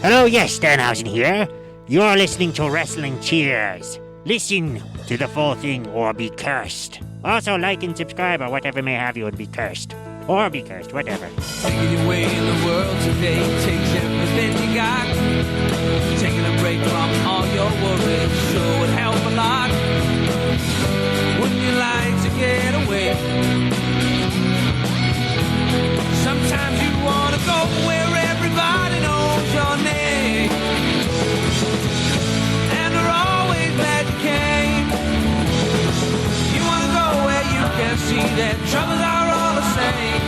Hello, yes, Sternhausen here. You're listening to Wrestling Cheers. Listen to the full thing or be cursed. Also like and subscribe or whatever may have you and be cursed. Or be cursed, whatever. Making your way in the world today takes everything you got. Taking a break from all your worries sure would help a lot. Wouldn't you like to get away? Sometimes you want to go where everybody knows your name. And they're always glad you came. You want to go where you can see that troubles are all the same.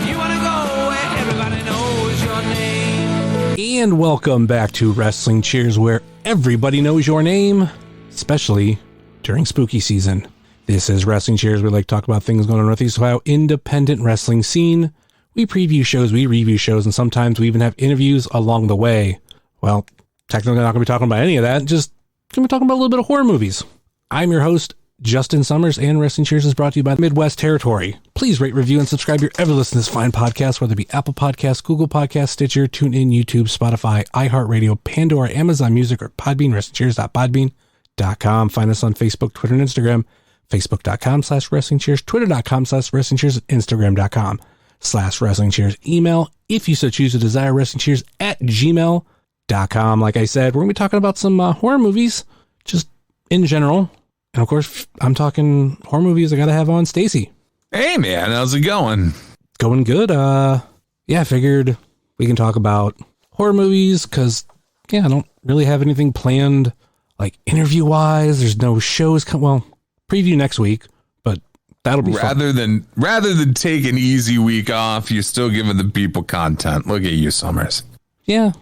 You want to go where everybody knows your name. And welcome back to Wrestling Cheers, where everybody knows your name, especially during spooky season. This is Wrestling Cheers. We like to talk about things going on in Northeast Ohio independent wrestling scene. We preview shows, we review shows, and sometimes we even have interviews along the way. Well, technically not going to be talking about any of that, just going to be talking about a little bit of horror movies. I'm your host, Justin Summers, and Wrestling Cheers is brought to you by the Midwest Territory. Please rate, review, and subscribe your ever listen to this fine podcast, whether it be Apple Podcasts, Google Podcasts, Stitcher, TuneIn, YouTube, Spotify, iHeartRadio, Pandora, Amazon Music, or Podbean, WrestlingCheers.podbean.com. Find us on Facebook, Twitter, and Instagram, Facebook.com/WrestlingCheers, Twitter.com/WrestlingCheers, Instagram.com/WrestlingCheers. Email, if you so choose to desire, WrestlingCheers@gmail.com. Like I said, we're going to be talking about some horror movies, just in general. And of course, I'm talking horror movies I got to have on Stacy. Hey man, how's it going? Going good. Yeah, I figured we can talk about horror movies because, yeah, I don't really have anything planned, like interview-wise. There's no shows. Well, preview next week, but that'll be rather fun. than take an easy week off, you're still giving the people content. Look at you, Summers. Yeah,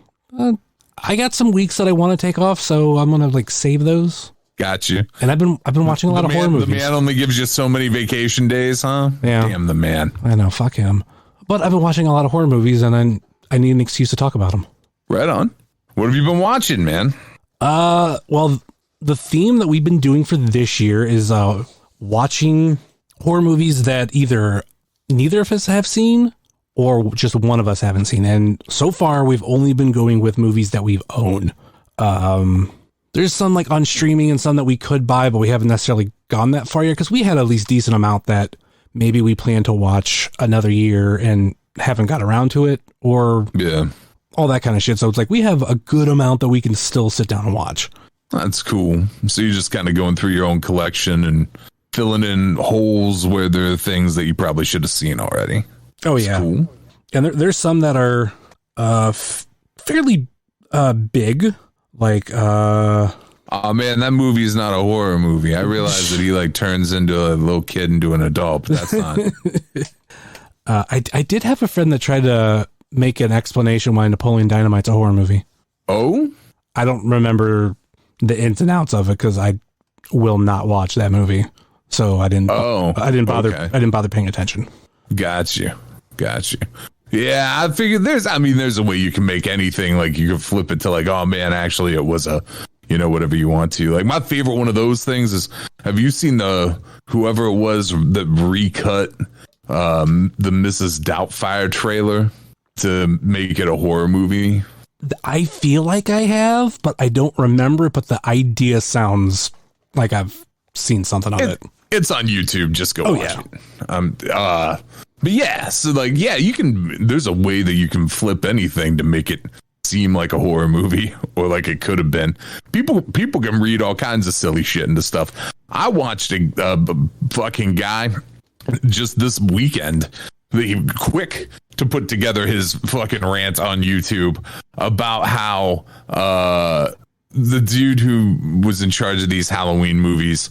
I got some weeks that I want to take off, so I'm gonna save those. Got you. And I've been watching a lot of horror movies. The man only gives you so many vacation days, huh? Yeah. Damn the man. I know, fuck him. But I've been watching a lot of horror movies, and I need an excuse to talk about them. Right on. What have you been watching, man? Well, the theme that we've been doing for this year is watching horror movies that either neither of us have seen or just one of us haven't seen. And so far, we've only been going with movies that we've owned. There's some on streaming and some that we could buy, but we haven't necessarily gone that far yet because we had at least decent amount that maybe we plan to watch another year and haven't got around to it, or all that kind of shit. So it's we have a good amount that we can still sit down and watch. That's cool. So you're just kind of going through your own collection and filling in holes where there are things that you probably should have seen already. Oh, yeah. Cool. And there's some that are fairly big. Oh man, that movie is not a horror movie. I realize that he turns into a little kid into an adult, but that's not. I did have a friend that tried to make an explanation why Napoleon Dynamite's a horror movie. Oh? I don't remember the ins and outs of it because I will not watch that movie. So I didn't bother. Okay. I didn't bother paying attention. Got you. Yeah, I figured there's a way you can make anything you can flip it to oh man, actually it was a, whatever you want to. My favorite one of those things is, have you seen whoever it was that recut the Mrs. Doubtfire trailer to make it a horror movie? I feel like I have, but I don't remember it, but the idea sounds like I've seen something of it. It's on YouTube. Just go watch it. But yeah, so you can, there's a way that you can flip anything to make it seem like a horror movie or it could have been. People can read all kinds of silly shit into stuff. I watched a fucking guy just this weekend, quick to put together his fucking rant on YouTube about how the dude who was in charge of these Halloween movies,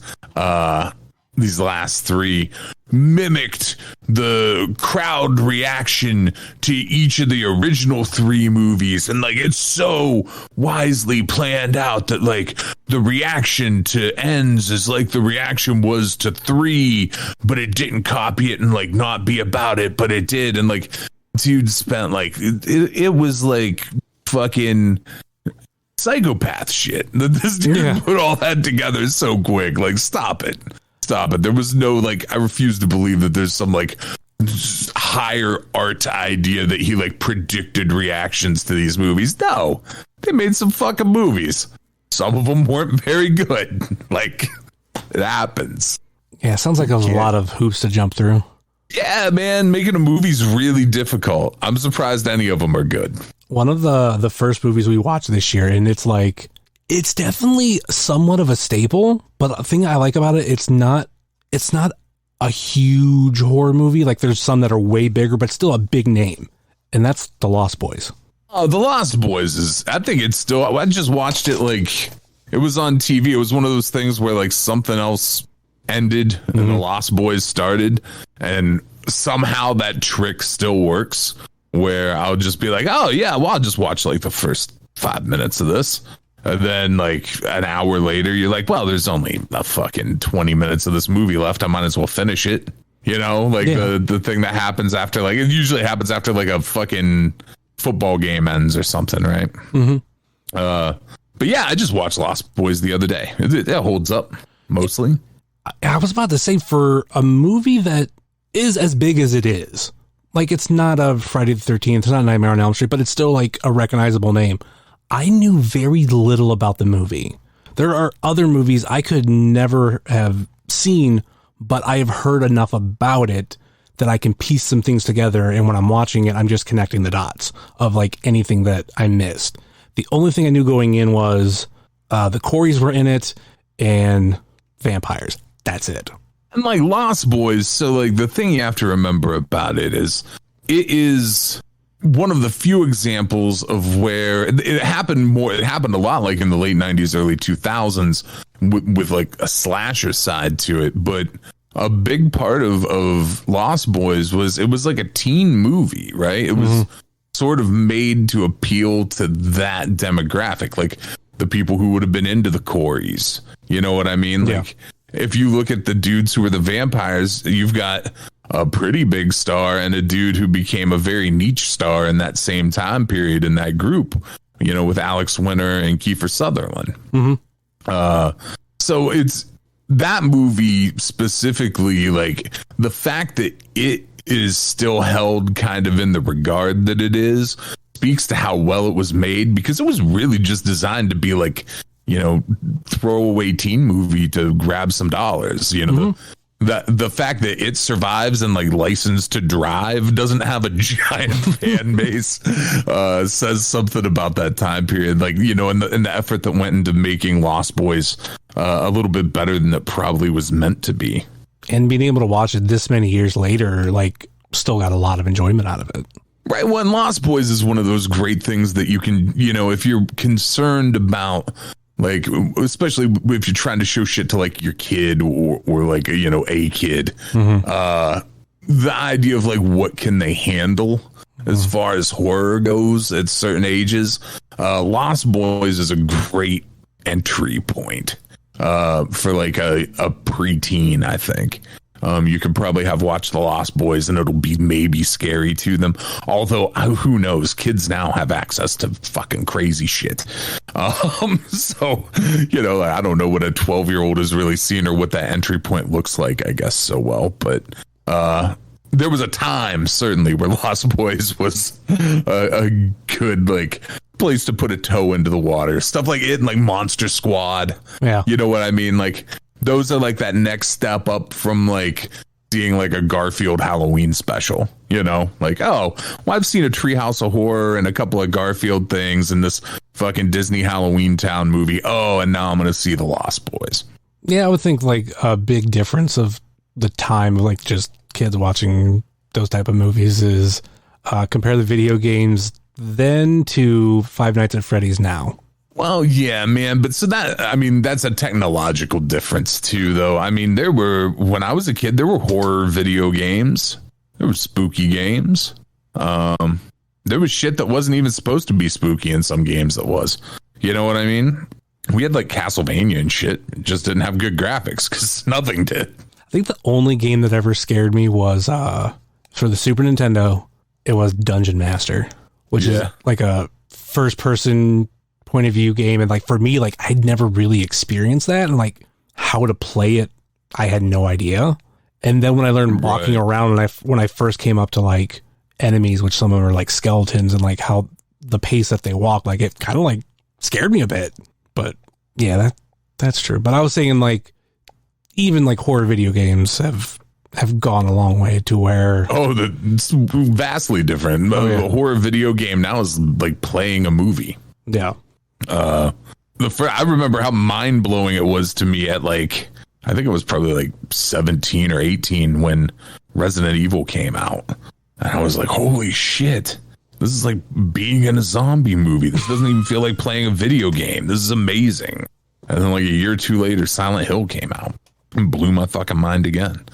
these last three, mimicked the crowd reaction to each of the original three movies, and it's so wisely planned out that the reaction to Ends is the reaction was to 3, but it didn't copy it and not be about it, but it did. And dude spent it was fucking psychopath shit that this dude put all that together so quick. Stop it. There was no I refuse to believe that there's some higher art idea that he like predicted reactions to these movies. No, they made some fucking movies. Some of them weren't very good. Like, it happens. Yeah, sounds like there was a lot of hoops to jump through. Yeah, man, making a movie's really difficult. I'm surprised any of them are good. One of the first movies we watched this year, and it's like, it's definitely somewhat of a staple, but the thing I like about it, it's not a huge horror movie. Like, there's some that are way bigger, but still a big name, and that's The Lost Boys. Oh, The Lost Boys I think it's still, I just watched it like, it was on TV. It was one of those things where like something else ended and The Lost Boys started, and somehow that trick still works where I'll just be like, oh yeah, well, I'll just watch like the first 5 minutes of this. And then like an hour later, you're like, well, there's only a fucking 20 minutes of this movie left. I might as well finish it. You know, like the thing that happens after, like, it usually happens after like a fucking football game ends or something, right? But yeah, I just watched Lost Boys the other day. It holds up mostly. I was about to say, for a movie that is as big as it is, like, it's not a Friday the 13th, it's not Nightmare on Elm Street, but it's still like a recognizable name. I knew very little about the movie. There are other movies I could never have seen, but I have heard enough about it that I can piece some things together. And when I'm watching it, I'm just connecting the dots of like anything that I missed. The only thing I knew going in was the Coreys were in it and vampires. That's it. And like Lost Boys, so like the thing you have to remember about it is one of the few examples of where it happened a lot like in the late 90s, early 2000s with like a slasher side to it. But a big part of Lost Boys was it was like a teen movie, right? It was sort of made to appeal to that demographic, like the people who would have been into the Coreys. You know what I mean? Like, if you look at the dudes who were the vampires, you've got a pretty big star and a dude who became a very niche star in that same time period in that group, you know, with Alex Winter and Kiefer Sutherland. So it's that movie specifically, like the fact that it is still held kind of in the regard that it is speaks to how well it was made, because it was really just designed to be like, you know, throwaway teen movie to grab some dollars. You know, the fact that it survives and like License to Drive doesn't have a giant fan base says something about that time period. Like, you know, and the effort that went into making Lost Boys a little bit better than it probably was meant to be. And being able to watch it this many years later, like, still got a lot of enjoyment out of it. Right. Well, and Lost Boys is one of those great things that you can, you know, if you're concerned about, like, especially if you're trying to show shit to like your kid or like, you know, a kid, the idea of like, what can they handle as far as horror goes at certain ages? Lost Boys is a great entry point for like a preteen, I think. You could probably have watched The Lost Boys and it'll be maybe scary to them. Although, who knows? Kids now have access to fucking crazy shit. So, you know, I don't know what a 12-year-old has really seen or what that entry point looks like, I guess, so well. But there was a time, certainly, where Lost Boys was a good, like, place to put a toe into the water. Stuff like it and like Monster Squad. Yeah. You know what I mean? Like, those are like that next step up from like seeing like a Garfield Halloween special, you know, like, oh, well, I've seen a Treehouse of Horror and a couple of Garfield things and this fucking Disney Halloween Town movie. Oh, and now I'm going to see The Lost Boys. Yeah, I would think like a big difference of the time of like just kids watching those type of movies is compare the video games then to Five Nights at Freddy's now. Well, yeah, man. But so that, I mean, that's a technological difference too, though. I mean, when I was a kid, there were horror video games. There were spooky games. There was shit that wasn't even supposed to be spooky in some games that was. You know what I mean? We had like Castlevania and shit. It just didn't have good graphics because nothing did. I think the only game that ever scared me was for the Super Nintendo. It was Dungeon Master, which is like a first person point of view game, and like for me, like I'd never really experienced that, and like how to play it I had no idea. And then when I learned walking around, and when I first came up to like enemies, which some of them are like skeletons, and like how the pace that they walk, like it kind of like scared me a bit. But yeah, that's true. But I was saying like even like horror video games have gone a long way to where it's vastly different. A horror video game now is like playing a movie. Yeah. I remember how mind blowing it was to me at like, I think it was probably like 17 or 18 when Resident Evil came out. And I was like, holy shit, this is like being in a zombie movie. This doesn't even feel like playing a video game. This is amazing. And then like a year or two later, Silent Hill came out and blew my fucking mind again.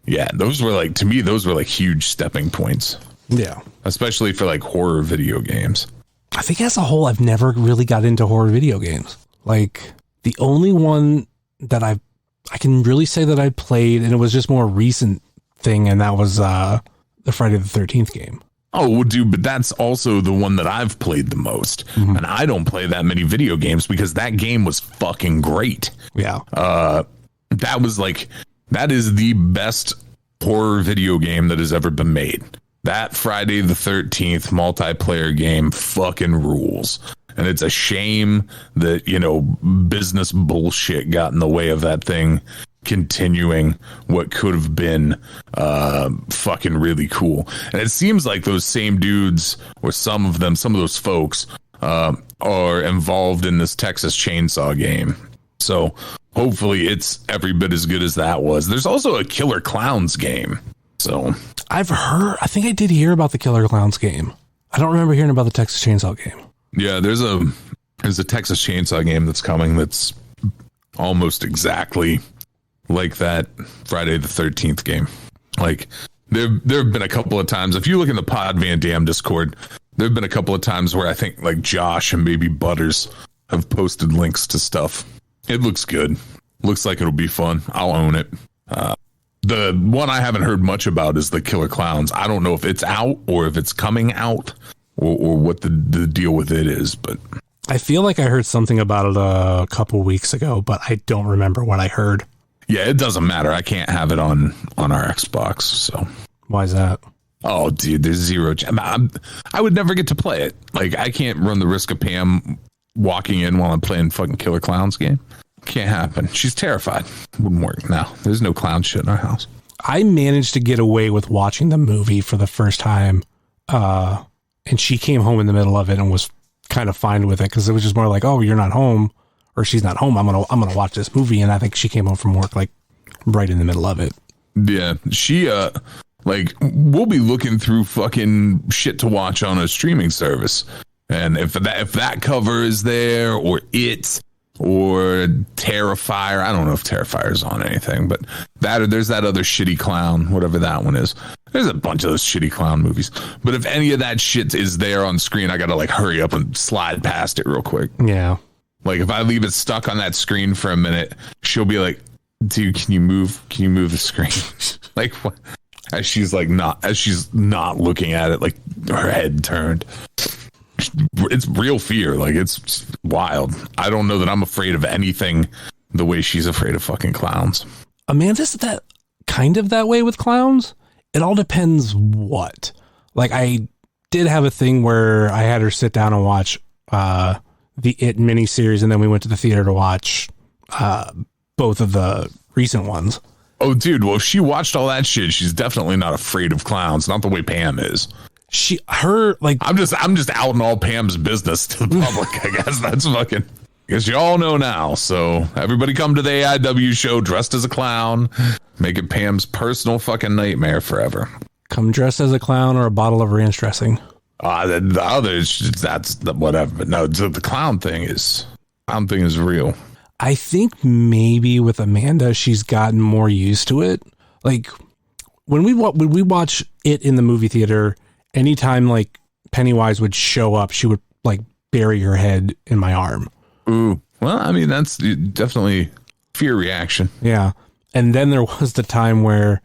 Yeah, those were like, to me, those were like huge stepping points. Yeah. Especially for like horror video games. I think as a whole, I've never really got into horror video games. Like the only one that I can really say that I played, and it was just more recent thing, and that was the Friday the 13th game. Oh, well, dude, but that's also the one that I've played the most. Mm-hmm. And I don't play that many video games because that game was fucking great. Yeah. That is the best horror video game that has ever been made. That Friday the 13th multiplayer game fucking rules. And it's a shame that, business bullshit got in the way of that thing continuing what could have been fucking really cool. And it seems like those same dudes, or some of those folks are involved in this Texas Chainsaw game. So hopefully it's every bit as good as that was. There's also a Killer Clowns game. So I think I did hear about the Killer Clowns game. I don't remember hearing about the Texas Chainsaw game. Yeah, there's a Texas Chainsaw game that's coming that's almost exactly like that Friday the 13th game. Like there have been a couple of times, if you look in the Pod Van Dam Discord, there have been a couple of times where I think like Josh and maybe Butters have posted links to stuff. It looks good. Looks like it'll be fun. I'll own it. The one I haven't heard much about is the Killer Clowns. I don't know if it's out or if it's coming out or what the deal with it is, but I feel like I heard something about it a couple weeks ago, but I don't remember what I heard. Yeah, it doesn't matter. I can't have it on our Xbox. So why is that? Oh, dude, there's zero. I would never get to play it. Like, I can't run the risk of Pam walking in while I'm playing fucking Killer Clowns game. Can't happen. She's terrified. Wouldn't work. No, there's no clown shit in our house. I managed to get away with watching the movie for the first time. And she came home in the middle of it and was kind of fine with it because it was just more like, oh, you're not home or she's not home. I'm gonna watch this movie. And I think she came home from work like right in the middle of it. Yeah, she like we'll be looking through fucking shit to watch on a streaming service, and if that cover is there or it or Terrifier, I don't know if Terrifier's on anything, but there's that other shitty clown, whatever that one is. There's a bunch of those shitty clown movies. But if any of that shit is there on screen, I gotta like hurry up and slide past it real quick. Yeah. Like if I leave it stuck on that screen for a minute, she'll be like, dude, can you move the screen? Like what? As she's not looking at it, like her head turned. It's real fear. Like it's wild. I don't know that I'm afraid of anything the way she's afraid of fucking clowns. Amanda's that kind of that way with clowns. It all depends what. Like I did have a thing where I had her sit down and watch the It miniseries, and then we went to the theater to watch both of the recent ones. Oh, dude. Well, if she watched all that shit, she's definitely not afraid of clowns. Not the way Pam is. I'm just outing all Pam's business to the public. I guess that's fucking. I guess you all know now. So everybody come to the AIW show dressed as a clown. Make it Pam's personal fucking nightmare forever. Come dressed as a clown or a bottle of ranch dressing. The others, that's whatever. But no, the clown thing is real. I think maybe with Amanda, she's gotten more used to it. Like when we watch it in the movie theater, anytime like Pennywise would show up, she would like bury her head in my arm. Ooh, well, I mean, that's definitely fear reaction. Yeah. And then there was the time where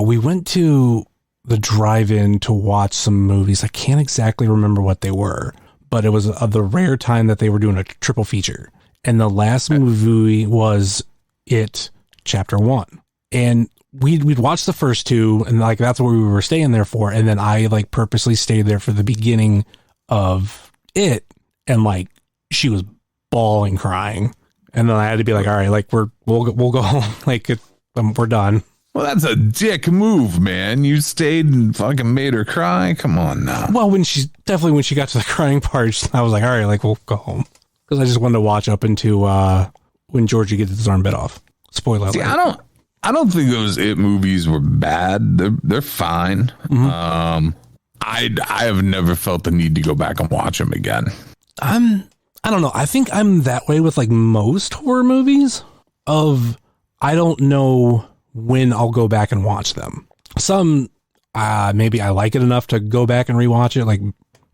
we went to the drive-in to watch some movies. I can't exactly remember what they were, but it was the rare time that they were doing a triple feature. And the last movie was It Chapter 1. And we'd watch the first two, and like that's what we were staying there for. And then I like purposely stayed there for the beginning of it, and like she was bawling, crying, and then I had to be like, all right, like we'll go home, like we're done. Well, that's a dick move, man. You stayed and fucking made her cry. Come on now. Well, when she got to the crying part, I was like, all right, like we'll go home, because I just wanted to watch up into when Georgie gets his arm bit off. Spoiler alert. I don't think those It movies were bad. They're fine. Mm-hmm. I have never felt the need to go back and watch them again. I don't know. I think I'm that way with like most horror movies of I don't know when I'll go back and watch them. Some maybe I like it enough to go back and rewatch it like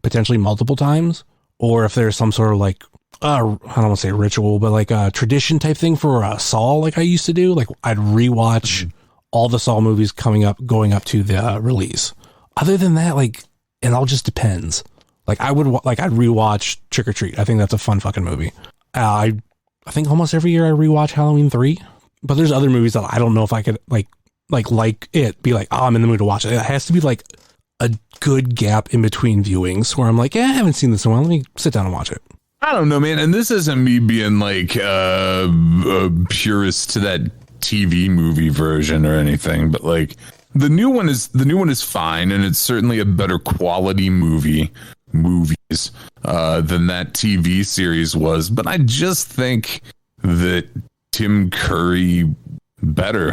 potentially multiple times, or if there's some sort of like I don't want to say ritual, but like a tradition type thing for Saw, like I used to do. Like I'd rewatch all the Saw movies going up to the release. Other than that, like it all just depends. Like I'd rewatch Trick or Treat. I think that's a fun fucking movie. I think almost every year I rewatch Halloween 3, but there's other movies that I don't know if I could like it, be like, oh, I'm in the mood to watch it. It has to be like a good gap in between viewings where I'm like, yeah, I haven't seen this in a while. Let me sit down and watch it. I don't know, man. And this isn't me being like a purist to that TV movie version or anything, but like the new one is fine, and it's certainly a better quality movies than that TV series was. But I just think that Tim Curry better.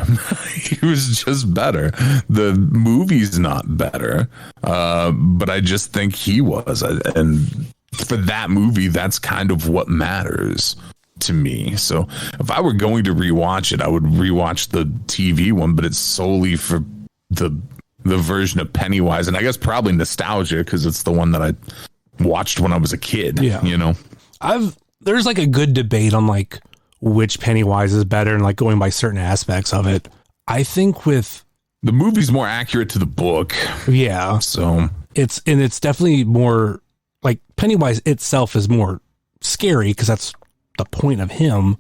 He was just better. The movie's not better, but I just think he was, and for that movie, that's kind of what matters to me. So if I were going to rewatch it, I would rewatch the TV one, but it's solely for the version of Pennywise, and I guess probably nostalgia because it's the one that I watched when I was a kid. Yeah, you know, there's like a good debate on like which Pennywise is better and like going by certain aspects of it. I think with the movie's more accurate to the book. Yeah, so it's definitely more. Like Pennywise itself is more scary because that's the point of him,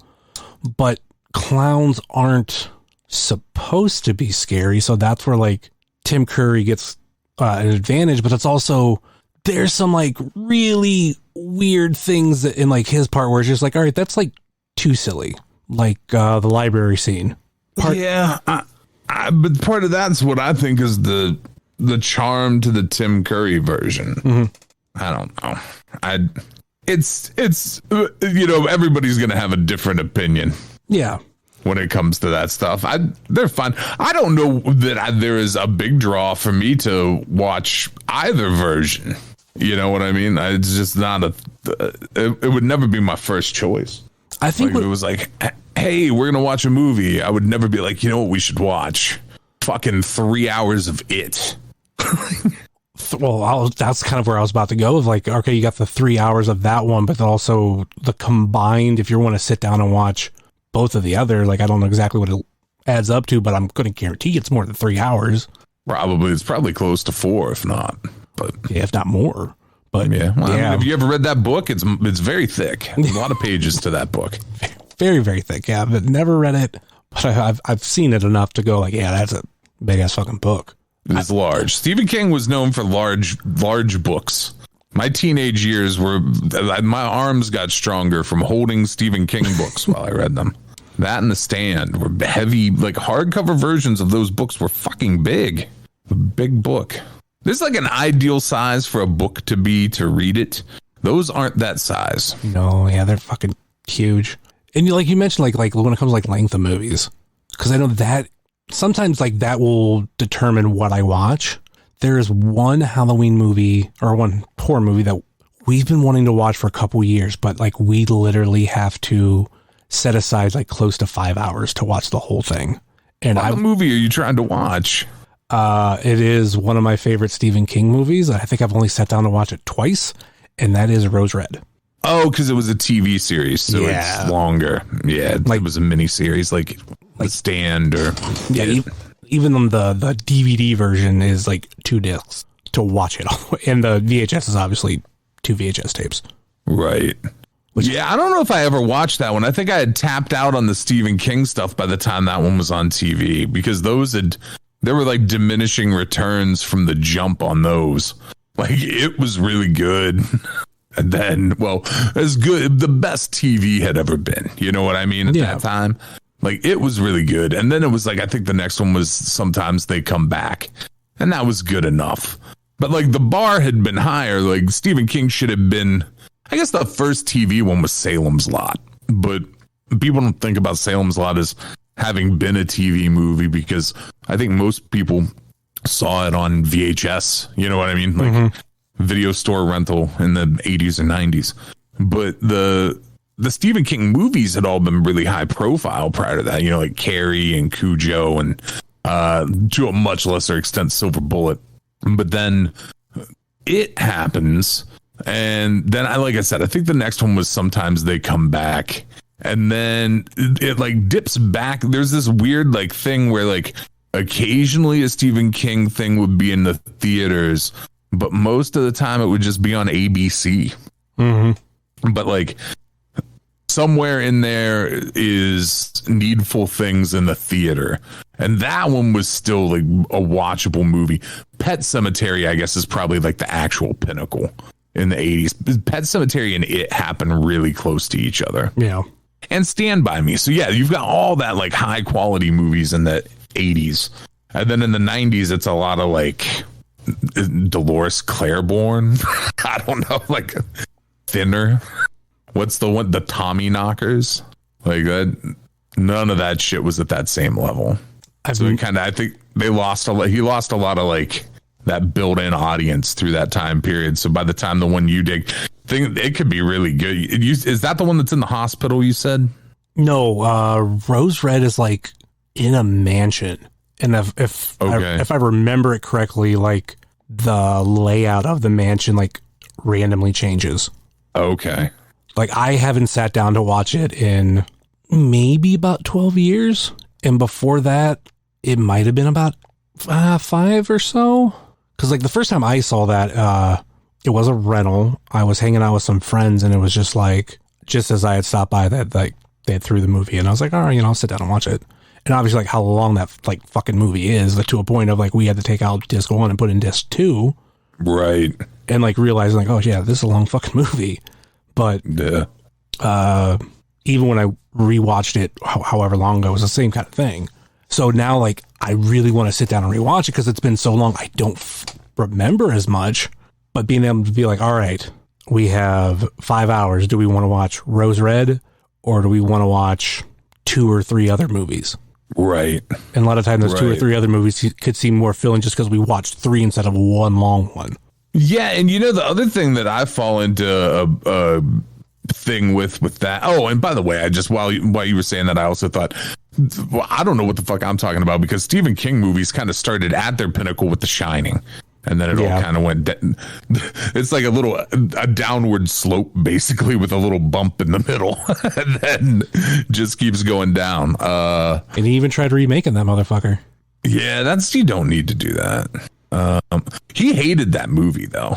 but clowns aren't supposed to be scary. So that's where like Tim Curry gets an advantage, but it's also, there's some like really weird things that in like his part where it's just like, all right, that's like too silly. Like the library scene. But part of that's what I think is the charm to the Tim Curry version. Mm-hmm. I don't know. It's you know, everybody's gonna have a different opinion. Yeah. When it comes to that stuff, they're fun. I don't know that there is a big draw for me to watch either version. You know what I mean? It's just not it would never be my first choice. I think like, if it was like, hey, we're gonna watch a movie, I would never be like, you know what we should watch? Fucking 3 hours of It. Well, that's kind of where I was about to go. Of like, okay, you got the 3 hours of that one, but also the combined. If you want to sit down and watch both of the other, like I don't know exactly what it adds up to, but I'm going to guarantee it's more than 3 hours. It's probably close to 4, if not. But yeah, if not more. But yeah, well, yeah. I mean, have you ever read that book? It's very thick. A lot of pages to that book. Very, very thick. Yeah, I've never read it, but I've seen it enough to go like, yeah, that's a big ass fucking book. It's large. Stephen King was known for large books. My teenage years my arms got stronger from holding Stephen King books while I read them. That and The Stand were heavy, like hardcover versions of those books were fucking big. A big book. There's like an ideal size for a book to read it. Those aren't that size. No, yeah, they're fucking huge. And you mentioned like when it comes to like length of movies, because I know that sometimes like that will determine what I watch. There is one Halloween movie or one horror movie that we've been wanting to watch for a couple years, but like we literally have to set aside like close to 5 hours to watch the whole thing. And what movie are you trying to watch? It is one of my favorite Stephen King movies. I think I've only sat down to watch it twice, and that is Rose Red. Oh, because it was a TV series, so it's longer. Yeah, it was a mini series, like The Stand or even on the DVD version is like 2 discs to watch it all. And the VHS is obviously 2 VHS tapes. Right. Yeah, I don't know if I ever watched that one. I think I had tapped out on the Stephen King stuff by the time that one was on TV, because there were like diminishing returns from the jump on those. Like, it was really good. And then, well, as good, the best TV had ever been. You know what I mean? At that time, like, it was really good. And then it was like, I think the next one was Sometimes They Come Back. And that was good enough. But like, the bar had been higher. Like, Stephen King should have been, I guess the first TV one was Salem's Lot. But people don't think about Salem's Lot as having been a TV movie, because I think most people saw it on VHS. You know what I mean? Like, video store rental in the 80s and 90s. But the Stephen King movies had all been really high profile prior to that, you know, like Carrie and Cujo, and to a much lesser extent Silver Bullet. But then it happens, and then like I said, I think the next one was Sometimes They Come Back, and then it like dips back. There's this weird like thing where like occasionally a Stephen King thing would be in the theaters, but most of the time it would just be on ABC. But like, somewhere in there is Needful Things in the theater, and that one was still like a watchable movie. Pet Sematary, I guess, is probably like the actual pinnacle in the 80s. Pet Sematary and it happen really close to each other. Yeah. And Stand By Me. So yeah, you've got all that like high quality movies in the 80s. And then in the 90s, it's a lot of like Dolores Claiborne. I don't know, like Thinner. What's the one? The Tommy Knockers. Like that. None of that shit was at that same level. I think they lost a lot. He lost a lot of like that built-in audience through that time period. So by the time the one you dig, it could be really good. Is that the one that's in the hospital, you said? No, Rose Red is like in a mansion. And if I remember it correctly, like the layout of the mansion like randomly changes. Okay. Like, I haven't sat down to watch it in maybe about 12 years. And before that, it might have been about 5 or so. Because, like, the first time I saw that, it was a rental. I was hanging out with some friends, and it was just, like, just as I had stopped by, that like they had threw the movie. And I was like, all right, I'll sit down and watch it. And obviously, like, how long that, like, fucking movie is, like, to a point of, like, we had to take out disc 1 and put in disc 2. Right. And, like, realizing, like, oh, yeah, this is a long fucking movie. But even when I rewatched it, however long ago, it was the same kind of thing. So now, like, I really want to sit down and rewatch it because it's been so long. I don't remember as much. But being able to be like, all right, we have 5 hours. Do we want to watch Rose Red, or do we want to watch 2 or 3 other movies? Right. And a lot of times those 2 or 3 other movies could seem more filling just because we watched 3 instead of one long one. Yeah, and you know, the other thing that I fall into a thing with that. Oh, and by the way, I just while you were saying that, I also thought, well, I don't know what the fuck I'm talking about, because Stephen King movies kind of started at their pinnacle with The Shining, and then it all kind of went. It's like a downward slope, basically, with a little bump in the middle, and then just keeps going down. And he even tried remaking that motherfucker. Yeah, you don't need to do that. He hated that movie though.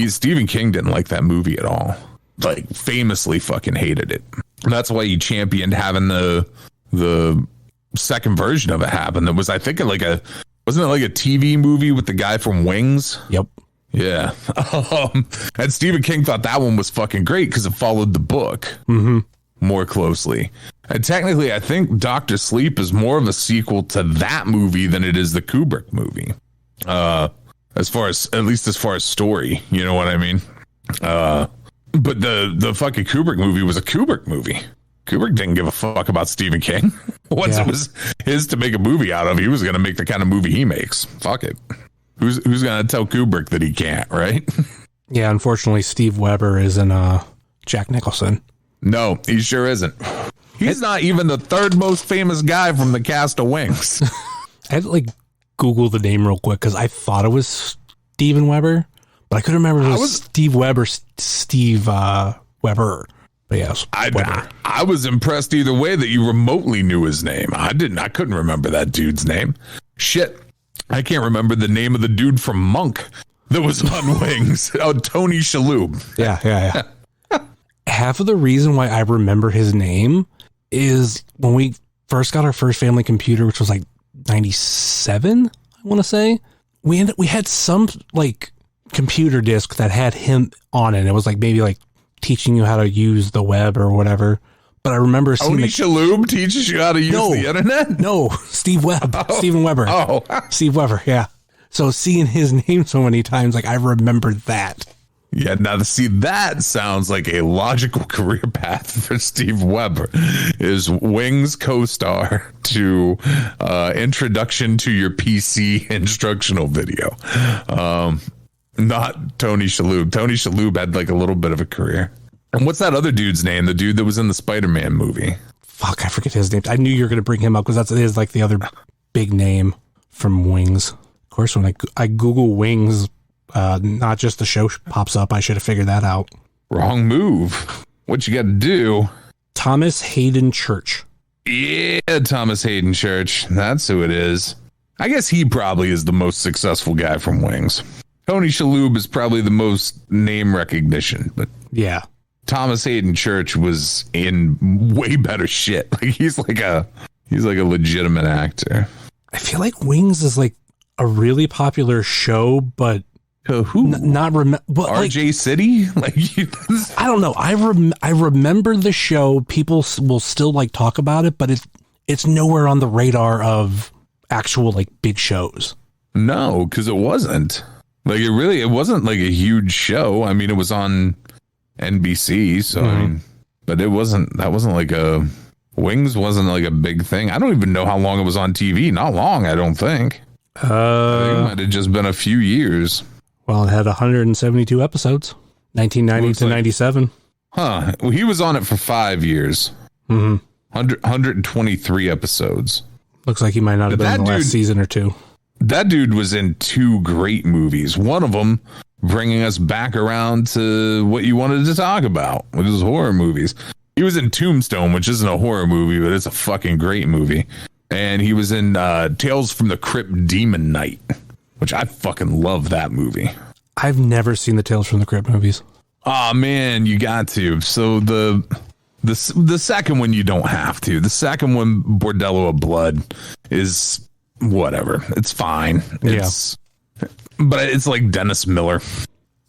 Stephen King didn't like that movie at all. Like, famously fucking hated it. And that's why he championed having the second version of it happen. That was, I think, wasn't it like a TV movie with the guy from Wings? Yep. Yeah. And Stephen King thought that one was fucking great because it followed the book more closly. And technically, I think Dr. Sleep is more of a sequel to that movie than it is the Kubrick movie. As far as story, you know what I mean? But the fucking Kubrick movie was a Kubrick movie. Kubrick didn't give a fuck about Stephen King. Once it was his to make a movie out of, he was going to make the kind of movie he makes. Fuck it. Who's going to tell Kubrick that he can't, right? Yeah, unfortunately, Steve Weber isn't Jack Nicholson. No, he sure isn't. He's not even the third most famous guy from the cast of Wings. I had to, like, Google the name real quick because I thought it was Steven Weber, but I couldn't remember if it was Steve Weber, Steve Weber. But yes, I was impressed either way that you remotely knew his name. I couldn't remember that dude's name. Shit. I can't remember the name of the dude from Monk that was on Wings. Oh, Tony Shalhoub. Yeah. half of the reason why I remember his name is when we first got our first family computer, which was like 97, I want to say. We had some like computer disk that had him on it. It was like maybe like teaching you how to use the web or whatever. But I remember seeing Tony Shalhoub teaches you how to use the internet? No, Steve Webb. Oh. Steven Weber. Oh. Steve Weber, yeah. So seeing his name so many times, like I remembered that. Yeah, now to see that sounds like a logical career path for Steve Weber is Wings co-star to introduction to your PC instructional video. Not Tony Shalhoub. Tony Shalhoub had like a little bit of a career. And what's that other dude's name? The dude that was in the Spider-Man movie. Fuck, I forget his name. I knew you were going to bring him up because that is like the other big name from Wings. Of course, when I Google Wings, not just the show pops up. I should have figured that out. Wrong move. What you got to do? Thomas Hayden Church. Yeah, Thomas Hayden Church. That's who it is. I guess he probably is the most successful guy from Wings. Tony Shalhoub is probably the most name recognition, but yeah. Thomas Hayden Church was in way better shit. Like he's like a legitimate actor. I feel like Wings is like a really popular show, but who? Not remember. RJ like, City? Like I don't know. I remember the show. People will still like talk about it, but it's nowhere on the radar of actual like big shows. No, because it wasn't. Like it wasn't like a huge show. I mean, it was on NBC, so I mean, but that wasn't like Wings wasn't like a big thing. I don't even know how long it was on TV. Not long, I don't think. I think it might have just been a few years. Well, it had 172 episodes, 1990 to 97. Huh. Well, he was on it for 5 years. 123 episodes. Looks like he might not have been in the last season or two. That dude was in 2 great movies. One of them bringing us back around to what you wanted to talk about, which is horror movies. He was in Tombstone, which isn't a horror movie, but it's a fucking great movie. And he was in Tales from the Crypt Demon Knight, which I fucking love that movie. I've never seen the Tales from the Crypt movies. Oh man, you got to. So the second one you don't have to. The second one, Bordello of Blood, is whatever. It's fine. But it's like Dennis Miller.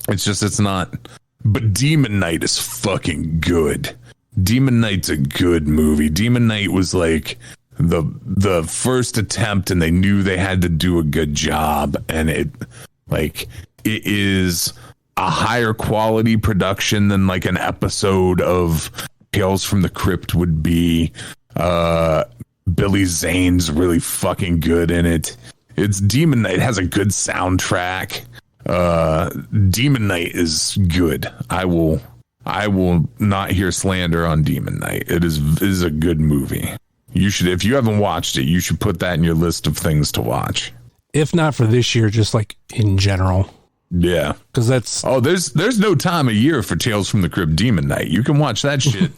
It's not. But Demon Knight is fucking good. Demon Knight's a good movie. Demon Knight was like the first attempt, and they knew they had to do a good job, and it is a higher quality production than like an episode of Tales from the Crypt would be. Billy Zane's really fucking good in it. It's Demon Knight. It has a good soundtrack. Demon Knight is good. I will not hear slander on Demon Knight. It is a good movie. You should, if you haven't watched it, you should put that in your list of things to watch. If not for this year, just like in general. Yeah. Because there's no time of year for Tales from the Crypt Demon Knight. You can watch that shit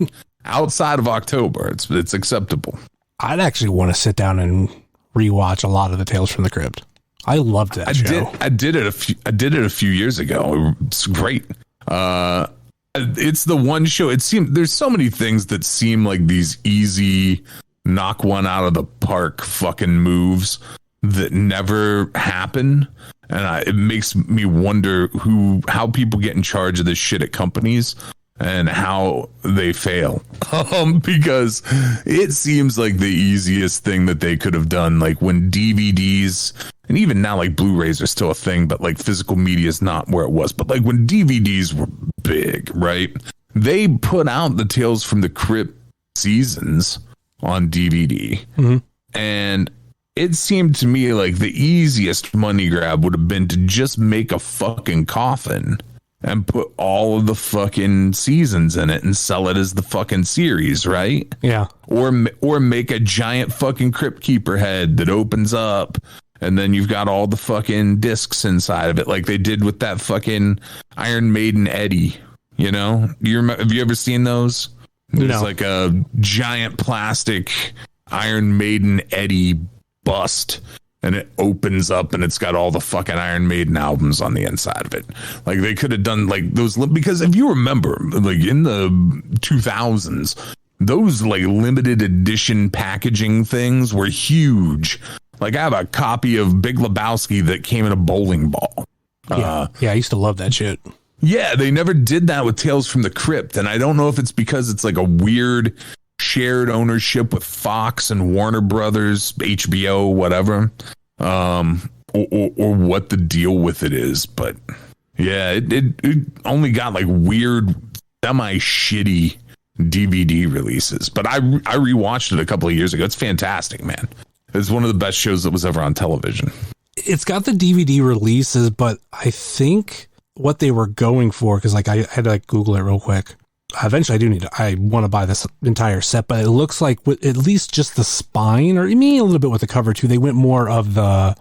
outside of October. It's acceptable. I'd actually want to sit down and rewatch a lot of the Tales from the Crypt. I loved that show. I did it a few years ago. It's great. It's the one show. It seemed there's so many things that seem like these easy knock one out of the park fucking moves that never happen. And it makes me wonder how people get in charge of this shit at companies and how they fail. Because it seems like the easiest thing that they could have done, like when DVDs, and even now like Blu-rays are still a thing, but like physical media is not where it was. But like when DVDs were big, right? They put out the Tales from the Crypt seasons on DVD. Mm-hmm. And it seemed to me like the easiest money grab would have been to just make a fucking coffin and put all of the fucking seasons in it and sell it as the fucking series, right? Yeah. Or make a giant fucking Crypt Keeper head that opens up, and then you've got all the fucking discs inside of it, like they did with that fucking Iron Maiden Eddie. You know, have you ever seen those? There's like a giant plastic Iron Maiden Eddie bust and it opens up and it's got all the fucking Iron Maiden albums on the inside of it. Like they could have done like those, because if you remember, like in the 2000s, those like limited edition packaging things were huge. Like I have a copy of Big Lebowski that came in a bowling ball. Yeah, I used to love that shit. Yeah, they never did that with Tales from the Crypt. And I don't know if it's because it's like a weird shared ownership with Fox and Warner Brothers, HBO, whatever, or what the deal with it is. But yeah, it only got like weird, semi-shitty DVD releases. But I rewatched it a couple of years ago. It's fantastic, man. It's one of the best shows that was ever on television. It's got the DVD releases, but I think what they were going for, because like I had to like Google it real quick. Eventually, I want to buy this entire set, but it looks like with at least just the spine, or maybe a little bit with the cover too, they went more of the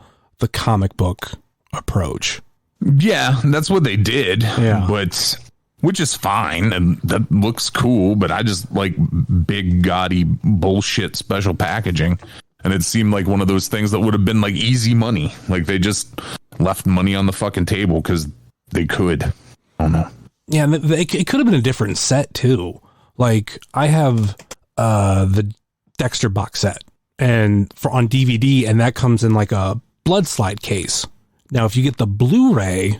comic book approach. Yeah, that's what they did. Yeah, but which is fine and that looks cool. But I just like big gaudy bullshit special packaging. And it seemed like one of those things that would have been like easy money. Like they just left money on the fucking table because they could. I don't know. Yeah, it could have been a different set too. Like I have the Dexter box set and on DVD, and that comes in like a blood slide case. Now, if you get the Blu-ray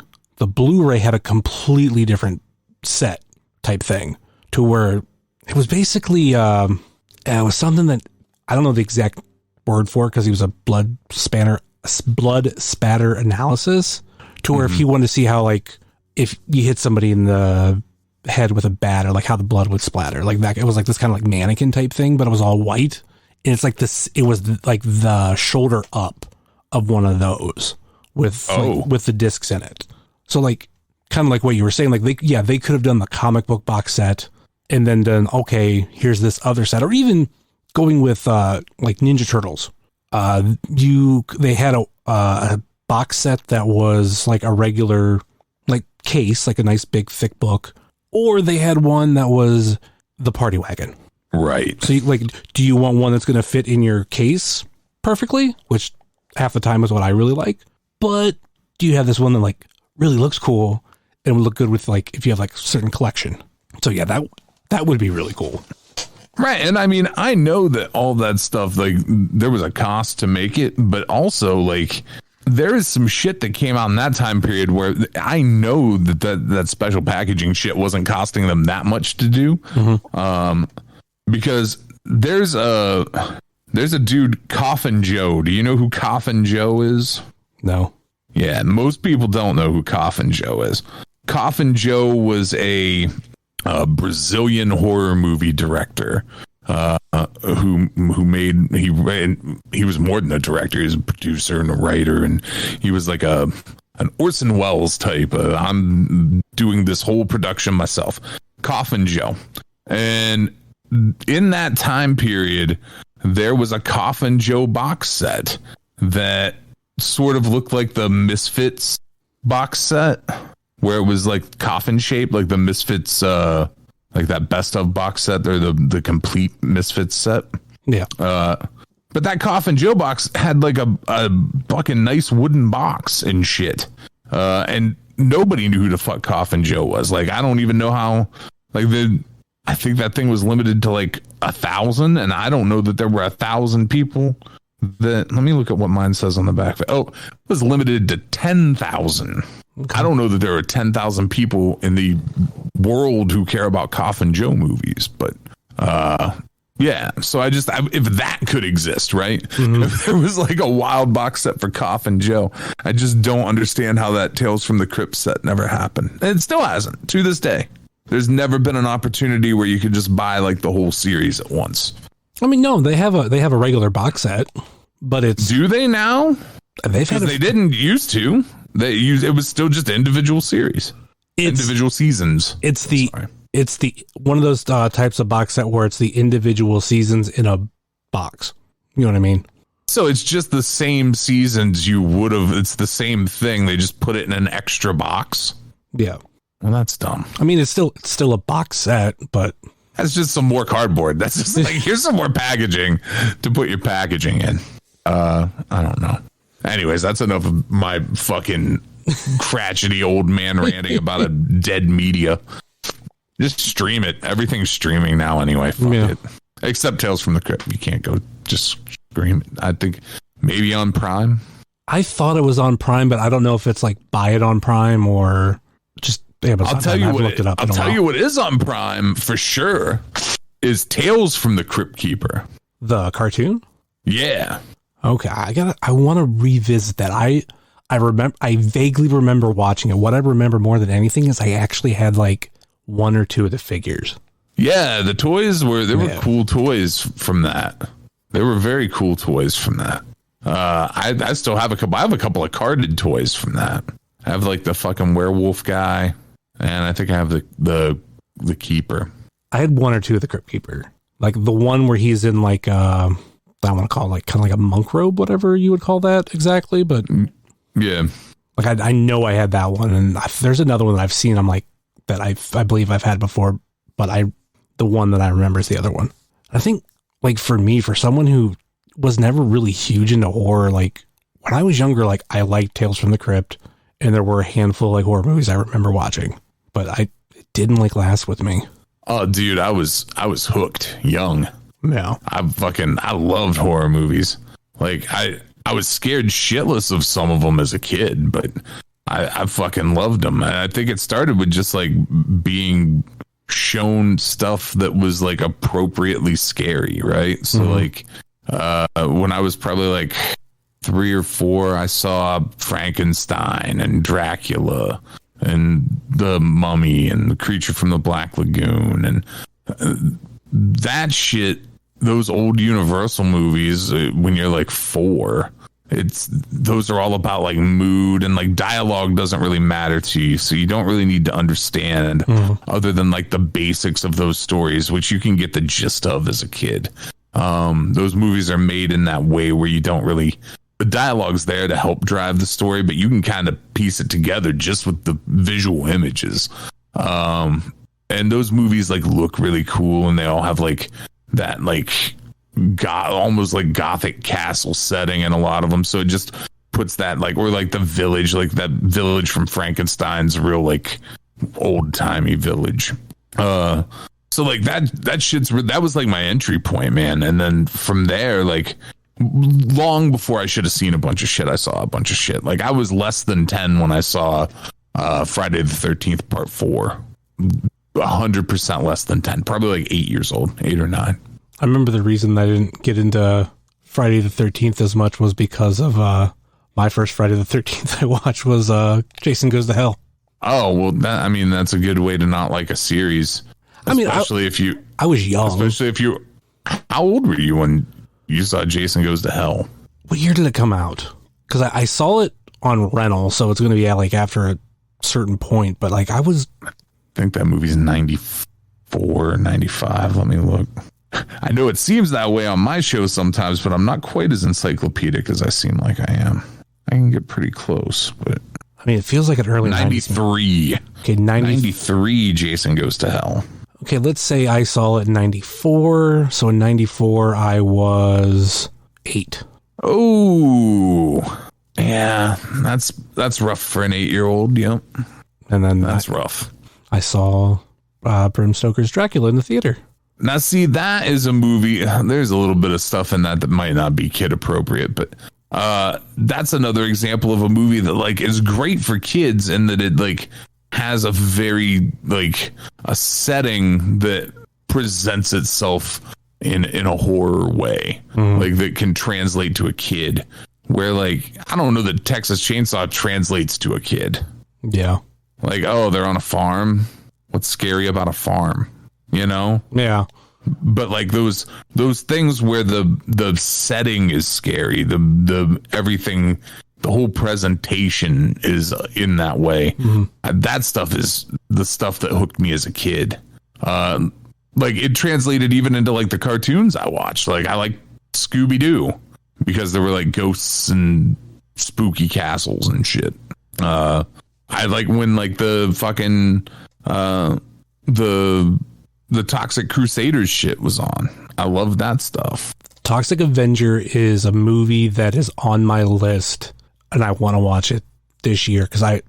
had a completely different set type thing to where it was basically it was something that I don't know the exact word for it because he was a blood spatter analysis to where if he wanted to see how like if you hit somebody in the head with a bat or like how the blood would splatter like that, it was like this kind of like mannequin type thing, but it was all white, and it's like this. It was like the shoulder up of one of those with with the discs in it. So like kind of like what you were saying, like they could have done the comic book box set and then done okay, here's this other set, or even going with like Ninja Turtles. They had a box set that was like a regular like case, like a nice big thick book, or they had one that was the Party Wagon. Right. So do you want one that's going to fit in your case perfectly, which half the time is what I really like, but do you have this one that like really looks cool and would look good with like if you have like a certain collection? So yeah, that would be really cool. Right. And I mean, I know that all that stuff, like there was a cost to make it, but also like there is some shit that came out in that time period where I know that special packaging shit wasn't costing them that much to do. Mm-hmm. Because there's a dude, Coffin Joe. Do you know who Coffin Joe is? No. Yeah. Most people don't know who Coffin Joe is. Coffin Joe was a Brazilian horror movie director who was more than a director. He was a producer and a writer, and he was like an Orson Welles type. I'm doing this whole production myself. Coffin Joe. And in that time period, there was a Coffin Joe box set that sort of looked like the Misfits box set, where it was like coffin shaped, like the Misfits, like that best of box set, or the complete Misfits set. Yeah. But that Coffin Joe box had like a fucking nice wooden box and shit. And nobody knew who the fuck Coffin Joe was. Like, I don't even know how, like I think that thing was limited to like 1,000, and I don't know that there were 1,000 people that, let me look at what mine says on the back. Oh, it was limited to 10,000. Okay. I don't know that there are 10,000 people in the world who care about Coffin Joe movies, but yeah. So if that could exist, right? Mm-hmm. If there was like a wild box set for Coffin Joe, I just don't understand how that Tales from the Crypt set never happened. And it still hasn't to this day. There's never been an opportunity where you could just buy like the whole series at once. I mean, no, they have a regular box set, but it's, do they now? They didn't used to. It was still just individual series, individual seasons. It's the one of those types of box set where it's the individual seasons in a box. You know what I mean? So it's just the same seasons you would have. It's the same thing. They just put it in an extra box. Yeah. Well, that's dumb. I mean, it's still a box set, but that's just some more cardboard. That's just like, here's some more packaging to put your packaging in. I don't know. Anyways, that's enough of my fucking crotchety old man ranting about a dead media. Just stream it. Everything's streaming now anyway. Fuck it. Except Tales from the Crypt. You can't go just stream it. I think maybe on Prime. I thought it was on Prime, but I don't know if it's like buy it on Prime or just Amazon. I'll tell you what is on Prime for sure is Tales from the Crypt Keeper. The cartoon? Yeah. Okay, I want to revisit that. I vaguely remember watching it. What I remember more than anything is I actually had like one or two of the figures. Yeah, the toys were cool toys from that. They were very cool toys from that. I still have a couple. I have a couple of carded toys from that. I have like the fucking werewolf guy, and I think I have the keeper. I had one or two of the Crypt Keeper, like the one where he's in like I want to call it like kind of like a monk robe, whatever you would call that exactly. But yeah, like I know I had that one, and there's another one that I've seen. I'm like that I believe I've had before, but the one that I remember is the other one. I think like for me, for someone who was never really huge into horror, like when I was younger, like I liked Tales from the Crypt, and there were a handful of like horror movies I remember watching, but it didn't like last with me. Oh, dude, I was hooked young. Yeah, I loved horror movies. Like I was scared shitless of some of them as a kid, but I fucking loved them. And I think it started with just like being shown stuff that was like appropriately scary, right? So like when I was probably like 3 or 4, I saw Frankenstein and Dracula and the Mummy and the Creature from the Black Lagoon and that shit. Those old Universal movies, when you're like 4, those are all about like mood, and like dialogue doesn't really matter to you, so you don't really need to understand other than like the basics of those stories, which you can get the gist of as a kid. Those movies are made in that way where you don't really, the dialogue's there to help drive the story, but you can kind of piece it together just with the visual images. And those movies like look really cool, and they all have like that like almost like gothic castle setting in a lot of them, so it just puts that like, or like the village, like that village from Frankenstein's real like old timey village. So like that was like my entry point, man. And then from there, like long before I should have seen a bunch of shit, I saw a bunch of shit. Like I was less than 10 when I saw Friday the 13th Part 4. 100% less than 10, probably like 8 years old, 8 or 9. I remember the reason I didn't get into Friday the 13th as much was because of my first Friday the 13th I watched was Jason Goes to Hell. Oh, well, that's a good way to not like a series. Especially if you... I was young. Especially if you... How old were you when you saw Jason Goes to Hell? What year did it come out? Because I saw it on rental, so it's going to be like after a certain point, but like I think that movie's 94, 95. Let me look. I know it seems that way on my show sometimes, but I'm not quite as encyclopedic as I seem like I am. I can get pretty close, but I mean, it feels like an early 93. 90s. Okay, 93 Jason Goes to Hell. Okay, let's say I saw it in 94. So in 94, I was 8. Oh, yeah, that's rough for an 8-year-old. Yep. And then that's rough. I saw Bram Stoker's Dracula in the theater. Now, see, that is a movie. There's a little bit of stuff in that might not be kid appropriate, but that's another example of a movie that like is great for kids, and that it like has a very like a setting that presents itself in a horror way, like that can translate to a kid. Where like I don't know that Texas Chainsaw translates to a kid. Yeah. Like, oh, they're on a farm. What's scary about a farm? You know? Yeah. But like those things where the setting is scary, the everything, the whole presentation is in that way. That stuff is the stuff that hooked me as a kid. Like it translated even into like the cartoons I watched. Like I like Scooby-Doo because there were like ghosts and spooky castles and shit. I like when like the fucking the Toxic Crusaders shit was on. I love that stuff. Toxic Avenger is a movie that is on my list, and I want to watch it this year because I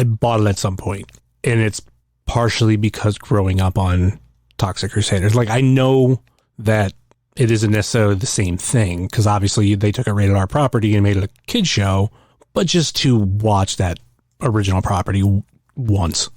bought it at some point, and it's partially because growing up on Toxic Crusaders. Like, I know that it isn't necessarily the same thing because obviously they took a rated R property and made it a kid show, but just to watch that original property once.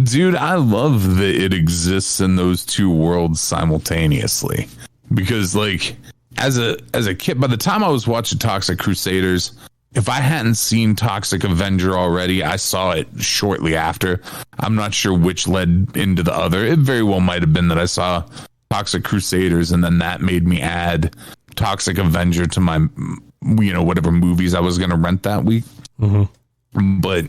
Dude, I love that it exists in those two worlds simultaneously because, like, as a kid, by the time I was watching Toxic Crusaders, if I hadn't seen Toxic Avenger already, I saw it shortly after. I'm not sure which led into the other. It very well might have been that I saw Toxic Crusaders and then that made me add Toxic Avenger to my, whatever movies I was going to rent that week. Mm-hmm. But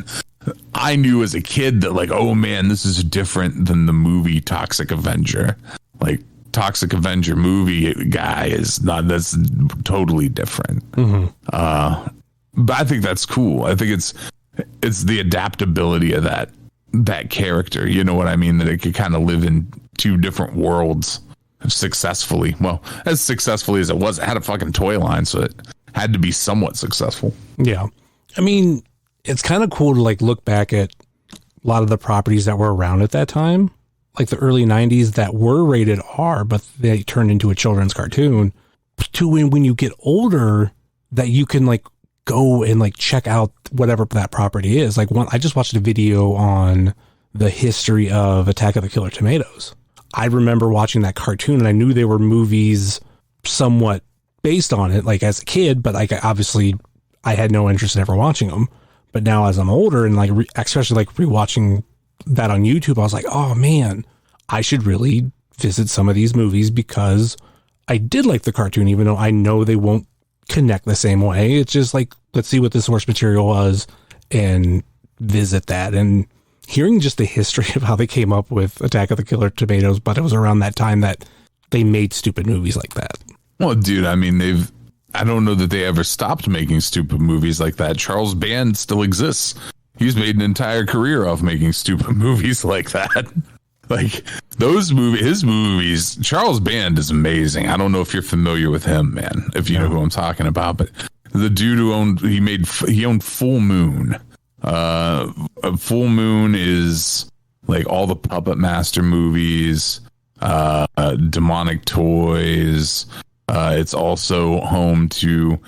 I knew as a kid that, like, oh man, this is different than the movie Toxic Avenger. Like, Toxic Avenger movie guy that's totally different. Mm-hmm. But I think that's cool. I think it's the adaptability of that character. You know what I mean? That it could kind of live in two different worlds successfully. Well, as successfully as it was, it had a fucking toy line, so it had to be somewhat successful. Yeah. I mean, it's kind of cool to, like, look back at a lot of the properties that were around at that time, like the early 90s that were rated R, but they turned into a children's cartoon, to when you get older that you can, like, go and, like, check out whatever that property is. Like, I just watched a video on the history of Attack of the Killer Tomatoes. I remember watching that cartoon and I knew there were movies somewhat based on it, like, as a kid, but, like, obviously I had no interest in ever watching them. But now as I'm older and, like, especially, like, rewatching that on YouTube, I was like, oh man, I should really visit some of these movies because I did like the cartoon, even though I know they won't connect the same way. It's just like, let's see what the source material was and visit that. And hearing just the history of how they came up with Attack of the Killer Tomatoes, but it was around that time that they made stupid movies like that. Well, dude, I mean, I don't know that they ever stopped making stupid movies like that. Charles Band still exists. He's made an entire career off making stupid movies like that. Like, his movies, Charles Band is amazing. I don't know if you're familiar with him, man, if you know who I'm talking about, but the dude who he owned Full Moon. Full Moon is like all the Puppet Master movies, Demonic Toys. It's also home to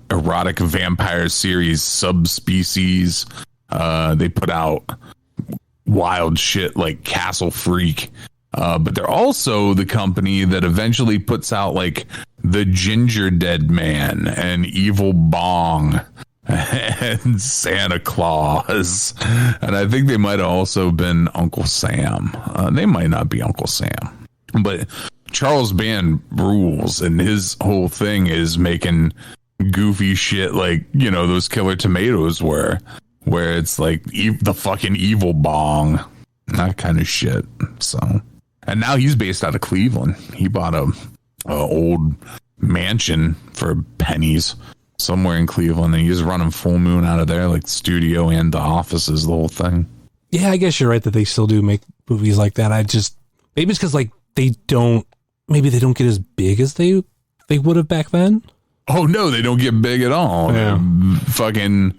erotic vampire series Subspecies. They put out wild shit like Castle Freak. But they're also the company that eventually puts out like The Ginger Dead Man and Evil Bong and Santa Claus. And I think they might have also been Uncle Sam. They might not be Uncle Sam. But Charles Band rules, and his whole thing is making goofy shit like, those Killer Tomatoes were, where it's like the fucking Evil Bong, that kind of shit. So, and now he's based out of Cleveland. He bought a old mansion for pennies somewhere in Cleveland, and he's running Full Moon out of there, like the studio and the offices, the whole thing. Yeah, I guess you're right that they still do make movies like that. Maybe it's because, like, they don't get as big as they would have back then. Oh no, they don't get big at all. Yeah. Fucking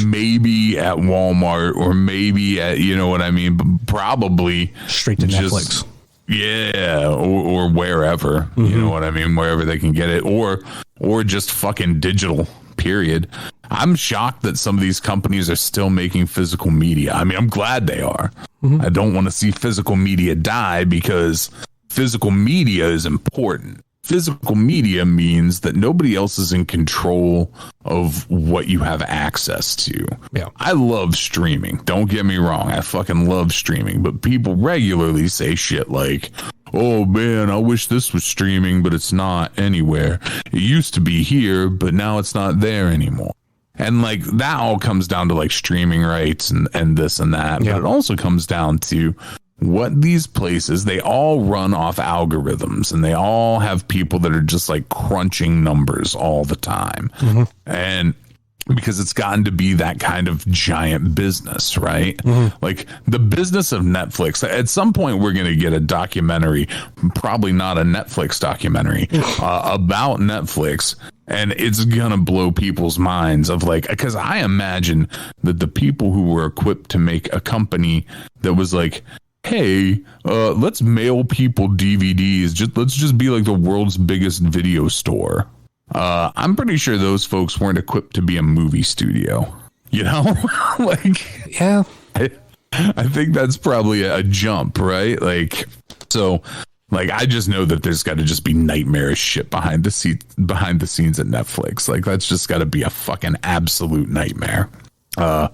maybe at Walmart or maybe at, you know what I mean, but probably straight to Netflix. Yeah, or wherever, mm-hmm. You know what I mean, wherever they can get it, or just fucking digital, period. I'm shocked that some of these companies are still making physical media. I mean, I'm glad they are. Mm-hmm. I don't want to see physical media die because physical media is important. Physical media means that nobody else is in control of what you have access to. Yeah. I love streaming. Don't get me wrong. I fucking love streaming. But people regularly say shit like, oh man, I wish this was streaming, but it's not anywhere. It used to be here, but now it's not there anymore. And like that all comes down to like streaming rights and this and that. Yeah. But it also comes down to what these places, they all run off algorithms and they all have people that are just like crunching numbers all the time. Mm-hmm. And because it's gotten to be that kind of giant business, right? Like the business of Netflix. At some point, we're going to get a documentary, probably not a Netflix documentary, about Netflix. And it's going to blow people's minds of like, because I imagine that the people who were equipped to make a company that was like, hey, let's mail people DVDs. Let's just be like the world's biggest video store. I'm pretty sure those folks weren't equipped to be a movie studio, you know? Like, yeah, I think that's probably a jump, right? Like, so like, I just know that there's got to just be nightmarish shit behind the scenes at Netflix. Like, that's just got to be a fucking absolute nightmare. But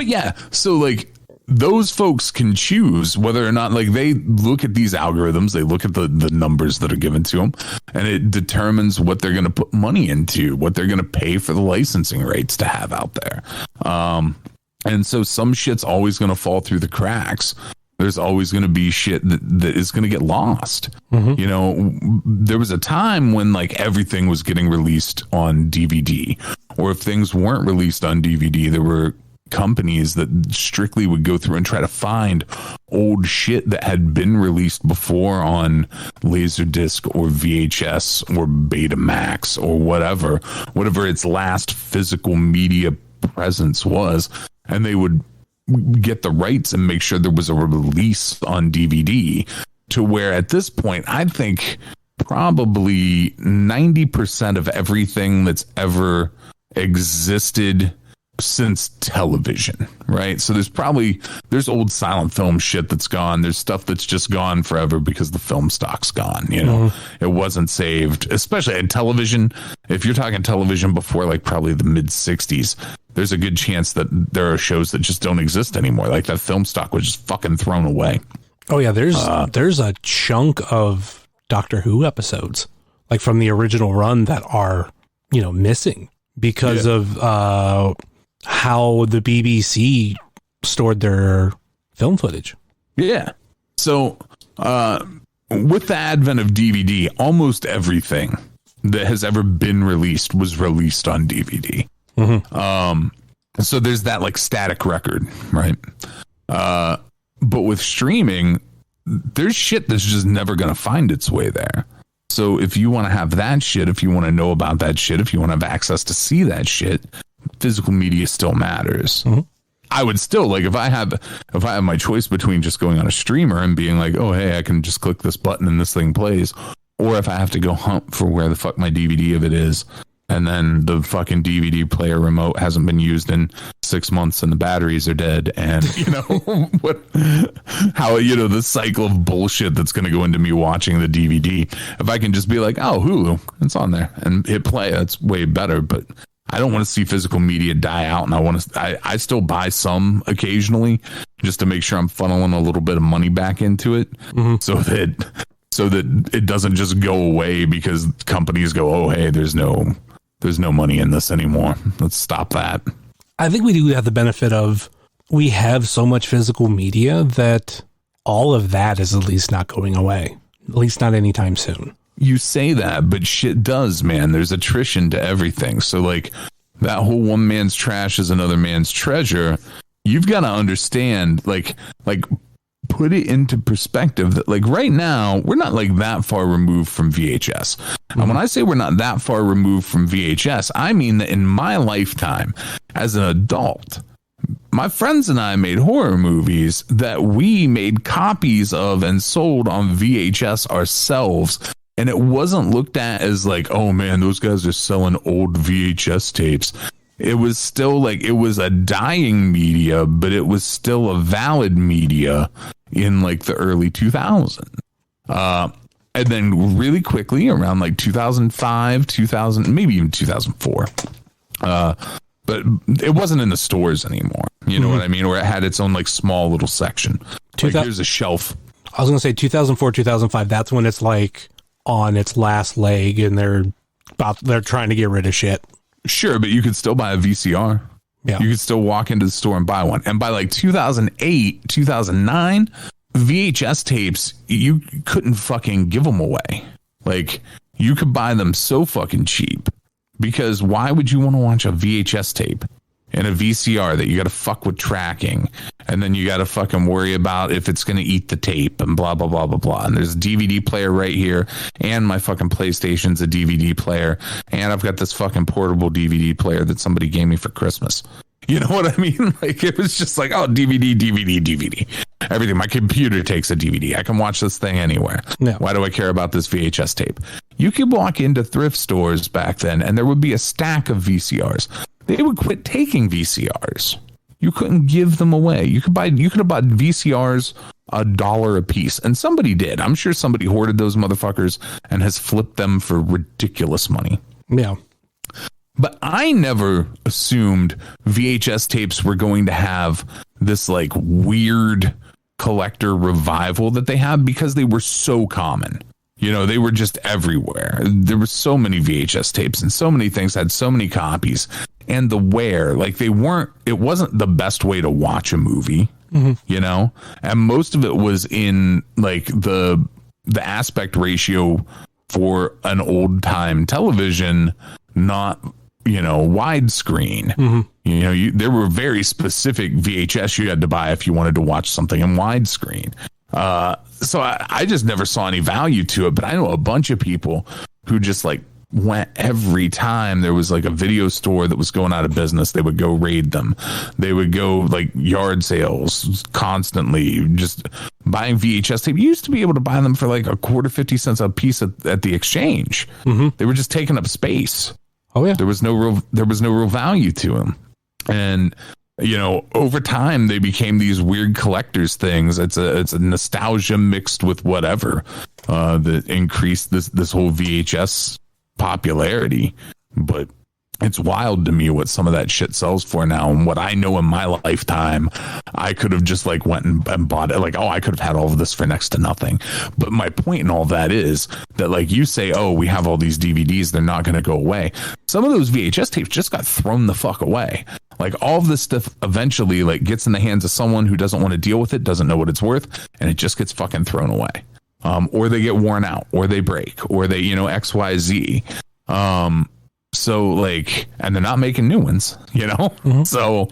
yeah, so like, those folks can choose whether or not, like, they look at these algorithms, they look at the numbers that are given to them, and it determines what they're going to put money into, what they're going to pay for the licensing rates to have out there. And so some shit's always going to fall through the cracks. There's always going to be shit that is going to get lost. You know, there was a time when like everything was getting released on DVD, or if things weren't released on DVD, there were companies that strictly would go through and try to find old shit that had been released before on Laserdisc or VHS or Betamax or whatever its last physical media presence was, and they would get the rights and make sure there was a release on DVD, to where at this point I think probably 90% of everything that's ever existed since television, right? So there's old silent film shit that's gone. There's stuff that's just gone forever because the film stock's gone, you know. It wasn't saved, especially in television. If you're talking television before like probably the mid 60s, there's a good chance that there are shows that just don't exist anymore. Like that film stock was just fucking thrown away. Oh yeah, there's a chunk of Doctor Who episodes, like from the original run, that are, you know, missing because of how the BBC stored their film footage. Yeah. So with the advent of DVD, almost everything that has ever been released was released on DVD. So there's that like static record, right? But with streaming, there's shit that's just never going to find its way there. So if you want to have that shit, if you want to know about that shit, if you want to have access to see that shit, physical media still matters. I would still, like, if I have my choice between just going on a streamer and being like, oh, hey, I can just click this button and this thing plays, or if I have to go hunt for where the fuck my DVD of it is, and then the fucking DVD player remote hasn't been used in 6 months and the batteries are dead, and you know how, you know, the cycle of bullshit that's going to go into me watching the DVD. If I can just be like, oh, Hulu, it's on there, and hit play, that's way better. But I don't want to see physical media die out, and I still buy some occasionally just to make sure I'm funneling a little bit of money back into it, so that it doesn't just go away because companies go, oh, hey, there's no money in this anymore. Let's stop that. I think we do have the benefit of, we have so much physical media that all of that is at least not going away, at least not anytime soon. You say that, but shit does, man. There's attrition to everything. So like that whole one man's trash is another man's treasure. You've got to understand, like put it into perspective that like right now we're not like that far removed from VHS. And when I say we're not that far removed from VHS, I mean that in my lifetime as an adult, my friends and I made horror movies that we made copies of and sold on VHS ourselves. And it wasn't looked at as like, oh man, those guys are selling old VHS tapes. It was still like, it was a dying media, but it was still a valid media in like the early 2000s. And then really quickly around like 2005, 2000, maybe even 2004. But it wasn't in the stores anymore. You know what I mean? Where it had its own like small little section. Like there's a shelf. I was going to say 2004, 2005. That's when it's like on its last leg and they're trying to get rid of shit. Sure, but you could still buy a VCR. Yeah. You could still walk into the store and buy one. And by like 2008, 2009, VHS tapes, you couldn't fucking give them away. Like you could buy them so fucking cheap because why would you want to watch a VHS tape and a VCR that you got to fuck with tracking, and then you got to fucking worry about if it's going to eat the tape and blah, blah, blah, blah, blah. And there's a DVD player right here, and my fucking PlayStation's a DVD player, and I've got this fucking portable DVD player that somebody gave me for Christmas. You know what I mean? Like, it was just like, oh, DVD. Everything. My computer takes a DVD. I can watch this thing anywhere. Yeah. Why do I care about this VHS tape? You could walk into thrift stores back then, and there would be a stack of VCRs. They would quit taking VCRs. You couldn't give them away. You could have bought VCRs $1 a piece, and somebody did. I'm sure somebody hoarded those motherfuckers and has flipped them for ridiculous money. Yeah. But I never assumed VHS tapes were going to have this like weird collector revival that they have, because they were so common. You know, they were just everywhere. There were so many VHS tapes, and so many things had so many copies. And the wear, like, it wasn't the best way to watch a movie, you know? And most of it was in like the aspect ratio for an old time television, not, you know, widescreen. You know, there were very specific VHS you had to buy if you wanted to watch something in widescreen. So I just never saw any value to it. But I know a bunch of people who just like went every time there was like a video store that was going out of business. They would go raid them. They would go like yard sales constantly, just buying VHS tape. You used to be able to buy them for like a quarter, 50 cents a piece at the exchange. They were just taking up space. Oh yeah. There was no real value to them. And, you know, over time they became these weird collectors things. It's a nostalgia mixed with whatever that increased this whole VHS popularity. But it's wild to me what some of that shit sells for now. And what I know in my lifetime, I could have just like went and bought it. Like, oh, I could have had all of this for next to nothing. But my point in all that is that, like, you say, oh, we have all these DVDs, they're not going to go away. Some of those VHS tapes just got thrown the fuck away. Like, all of this stuff eventually like gets in the hands of someone who doesn't want to deal with it, doesn't know what it's worth, and it just gets fucking thrown away. Or they get worn out, or they break, or they, you know, XYZ. So like, and they're not making new ones, you know? So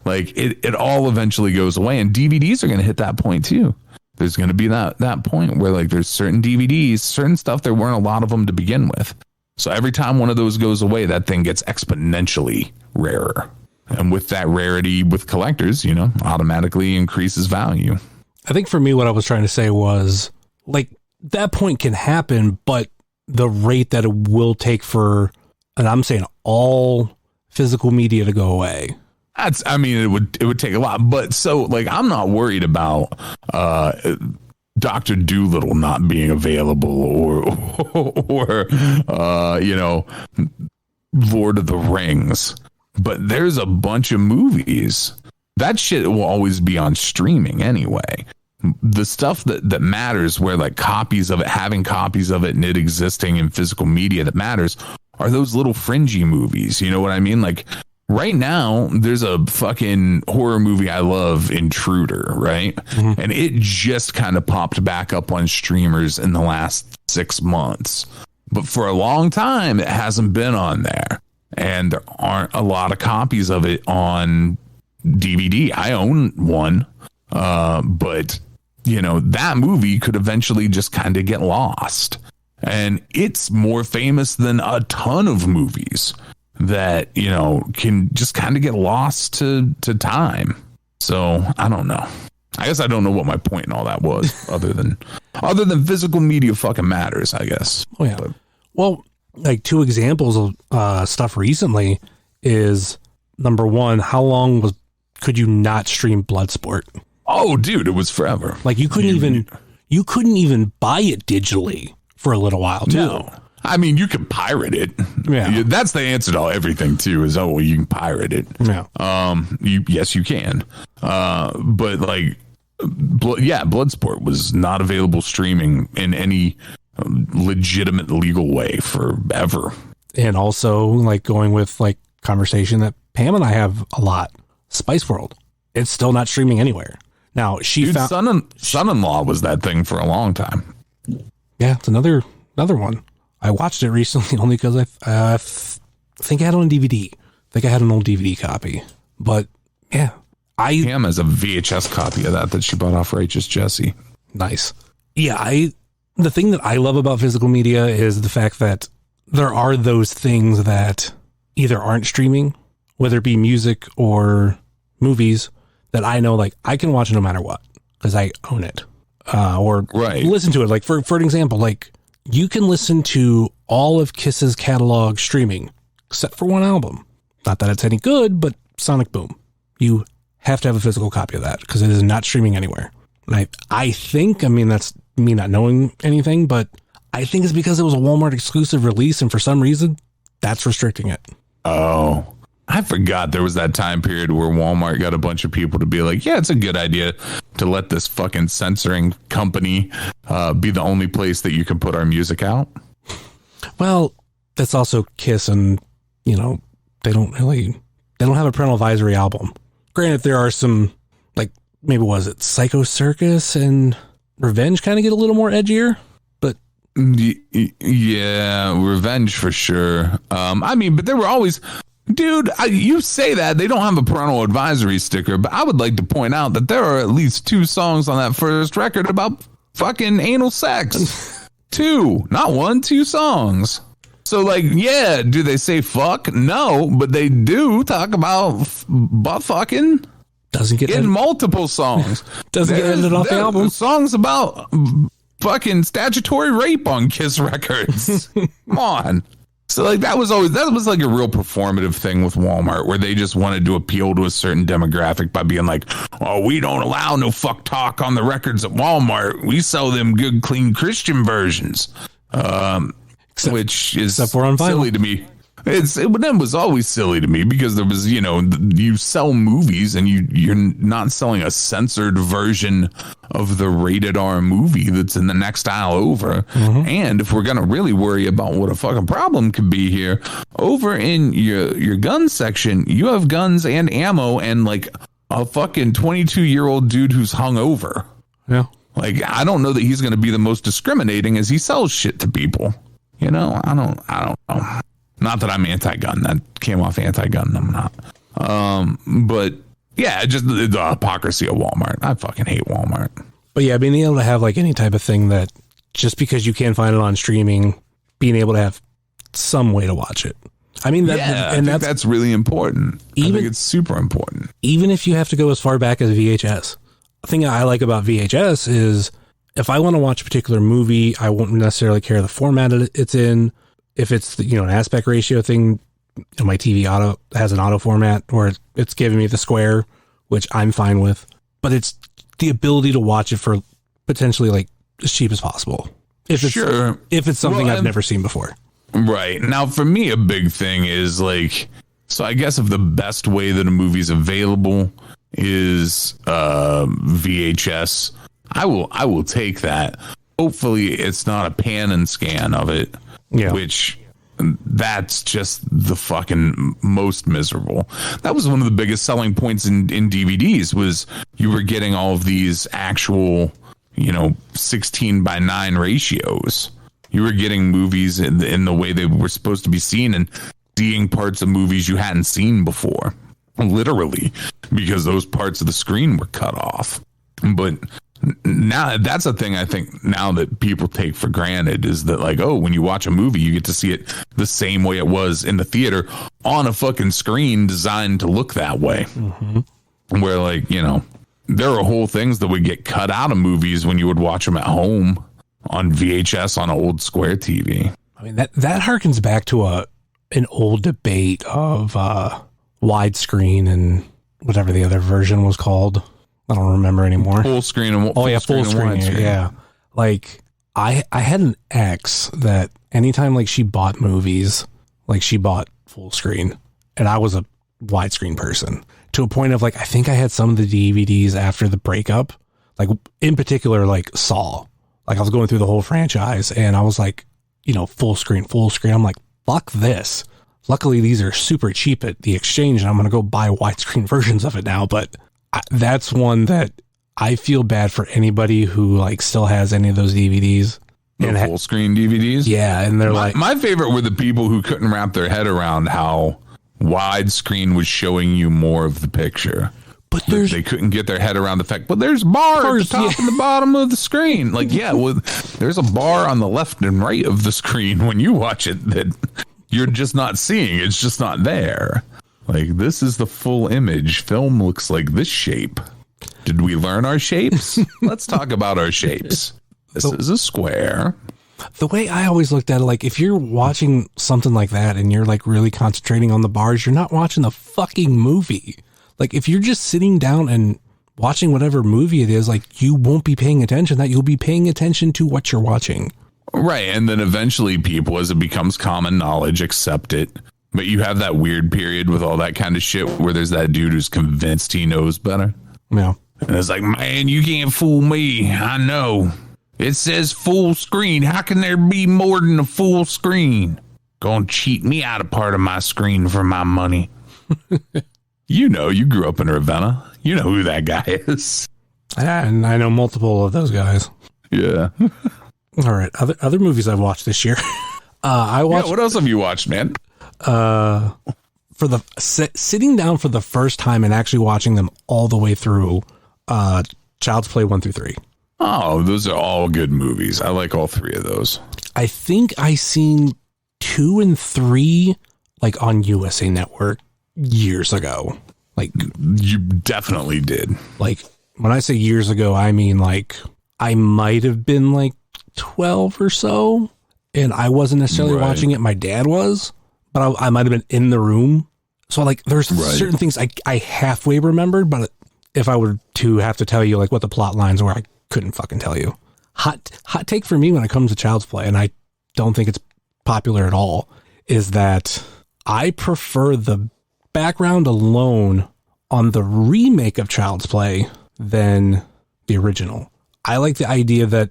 like it all eventually goes away, and DVDs are going to hit that point too. There's going to be that point where like there's certain DVDs, certain stuff, there weren't a lot of them to begin with. So every time one of those goes away, that thing gets exponentially rarer. And with that rarity with collectors, you know, automatically increases value. I think for me, what I was trying to say was like that point can happen, but the rate that it will take for, and I'm saying all physical media to go away. I mean, it would take a lot, but so like, I'm not worried about, Dr. Dolittle not being available or you know, Lord of the Rings, but there's a bunch of movies that shit will always be on streaming anyway. The stuff that matters, where like copies of it, having copies of it and it existing in physical media that matters, are those little fringy movies. You know what I mean? Like right now there's a fucking horror movie I love, Intruder, right? And it just kind of popped back up on streamers in the last 6 months, but for a long time it hasn't been on there, and there aren't a lot of copies of it on DVD. I own one, but you know, that movie could eventually just kind of get lost. And it's more famous than a ton of movies that, you know, can just kind of get lost to time. So I don't know. I guess I don't know what my point in all that was, other than physical media fucking matters, I guess. Oh yeah. But, well, like 2 examples of stuff recently is, number one, how long could you not stream Bloodsport? Oh, dude, it was forever. Like you couldn't even buy it digitally for a little while too. No. I mean, you can pirate it. Yeah. That's the answer to everything too, is, oh, well, you can pirate it. Yeah. Yes, you can. But like, Bloodsport was not available streaming in any legitimate legal way forever. And also, like, going with like conversation that Pam and I have a lot, Spice World, it's still not streaming anywhere. Now Son-in-Law was that thing for a long time. Yeah, it's another one. I watched it recently only because I I think I had it on DVD. I think I had an old DVD copy. But yeah, Pam has a VHS copy of that she bought off Righteous Jesse. Nice. Yeah, the thing that I love about physical media is the fact that there are those things that either aren't streaming, whether it be music or movies, that I know like I can watch no matter what because I own it, or listen to it. Like for an example, like you can listen to all of Kiss's catalog streaming except for one album. Not that it's any good, but Sonic Boom. You have to have a physical copy of that because it is not streaming anywhere. And I think, I mean, that's me not knowing anything, but I think it's because it was a Walmart exclusive release, and for some reason, that's restricting it. Oh, I forgot there was that time period where Walmart got a bunch of people to be like, yeah, it's a good idea to let this fucking censoring company be the only place that you can put our music out. Well, that's also Kiss, and, you know, they don't have a parental advisory album. Granted, there are some, like, maybe was it Psycho Circus and Revenge kind of get a little more edgier, but yeah, Revenge for sure. I mean, but they were always, dude, you say that they don't have a parental advisory sticker, but I would like to point out that there are at least 2 songs on that first record about fucking anal sex. 2, not 1, 2 songs. So, like, yeah, do they say fuck? No, but they do talk about butt fucking. Doesn't get in multiple songs. Doesn't get edited off the album. Songs about fucking statutory rape on Kiss records. Come on. So, like, that was like a real performative thing with Walmart, where they just wanted to appeal to a certain demographic by being like, oh, we don't allow no fuck talk on the records at Walmart. We sell them good, clean Christian versions. Which is silly to me. It was always silly to me because there was, you know, you sell movies and you're not selling a censored version of the rated R movie that's in the next aisle over. Mm-hmm. And if we're going to really worry about what a fucking problem could be here, over in your gun section, you have guns and ammo and like a fucking 22-year-old dude who's hungover. Yeah. Like, I don't know that he's going to be the most discriminating as he sells shit to people. You know, I don't know. Not that I'm anti-gun. That came off anti-gun. I'm not. But yeah, just the hypocrisy of Walmart. I fucking hate Walmart. But yeah, being able to have like any type of thing that just because you can't find it on streaming, being able to have some way to watch it. I mean, that's really important. I think it's super important. Even if you have to go as far back as VHS. The thing I like about VHS is if I want to watch a particular movie, I won't necessarily care the format it's in. If it's, you know, an aspect ratio thing, my TV has an auto format, or it's giving me the square, which I'm fine with. But it's the ability to watch it for potentially like as cheap as possible. If it's something I've never seen before. Right. Now, for me, a big thing is like, so I guess if the best way that a movie's available is VHS, I will take that. Hopefully it's not a pan and scan of it. Yeah. Which that's just the fucking most miserable. That was one of the biggest selling points in DVDs was you were getting all of these actual, you know, 16:9 ratios. You were getting movies in the way they were supposed to be seen and seeing parts of movies you hadn't seen before. Literally, because those parts of the screen were cut off. But now that's a thing I think now that people take for granted is that like, oh, when you watch a movie, you get to see it the same way it was in the theater on a fucking screen designed to look that way. Mm-hmm. Where like, you know, there are whole things that would get cut out of movies when you would watch them at home on VHS on an old square TV. I mean, that harkens back to an old debate of widescreen and whatever the other version was called. I don't remember anymore. Full screen and full screen. Yeah. Like I had an ex that anytime like she bought movies, like she bought full screen, and I was a widescreen person to a point of like, I think I had some of the DVDs after the breakup, like in particular, like Saw, like I was going through the whole franchise and I was like, you know, full screen. I'm like, fuck this. Luckily these are super cheap at the exchange and I'm going to go buy widescreen versions of it now. But that's one that I feel bad for anybody who like still has any of those DVDs. The full screen DVDs. Yeah, and they're my favorite were the people who couldn't wrap their head around how widescreen was showing you more of the picture. But they couldn't get their head around the fact, but there's bars at the top and the bottom of the screen. Like, yeah, well, there's a bar on the left and right of the screen when you watch it that you're just not seeing. It's just not there. Like, this is the full image. Film looks like this shape. Did we learn our shapes? Let's talk about our shapes. This is a square. The way I always looked at it, like, if you're watching something like that and you're like really concentrating on the bars, you're not watching the fucking movie. Like, if you're just sitting down and watching whatever movie it is, like, you won't be paying attention to that. You'll be paying attention to what you're watching. Right. And then eventually people, as it becomes common knowledge, accept it. But you have that weird period with all that kind of shit where there's that dude who's convinced he knows better. Yeah. And it's like, man, you can't fool me. I know. It says full screen. How can there be more than a full screen? Gonna cheat me out of part of my screen for my money. You know, you grew up in Ravenna. You know who that guy is. And I know multiple of those guys. Yeah. All right. Other movies I've watched this year. I watched. Yeah, what else have you watched, man? For the sitting down for the first time and actually watching them all the way through, Child's Play 1 through 3. Oh, those are all good movies. I like all three of those. I think I seen 2 and 3 like on USA Network years ago. Like, you definitely did. Like, when I say years ago, I mean like I might have been like 12 or so, and I wasn't necessarily watching it. My dad was, but I might have been in the room. So like, there's certain things I halfway remembered, but if I were to have to tell you like what the plot lines were, I couldn't fucking tell you. Hot take for me when it comes to Child's Play, and I don't think it's popular at all, is that I prefer the background alone on the remake of Child's Play than the original. I like the idea that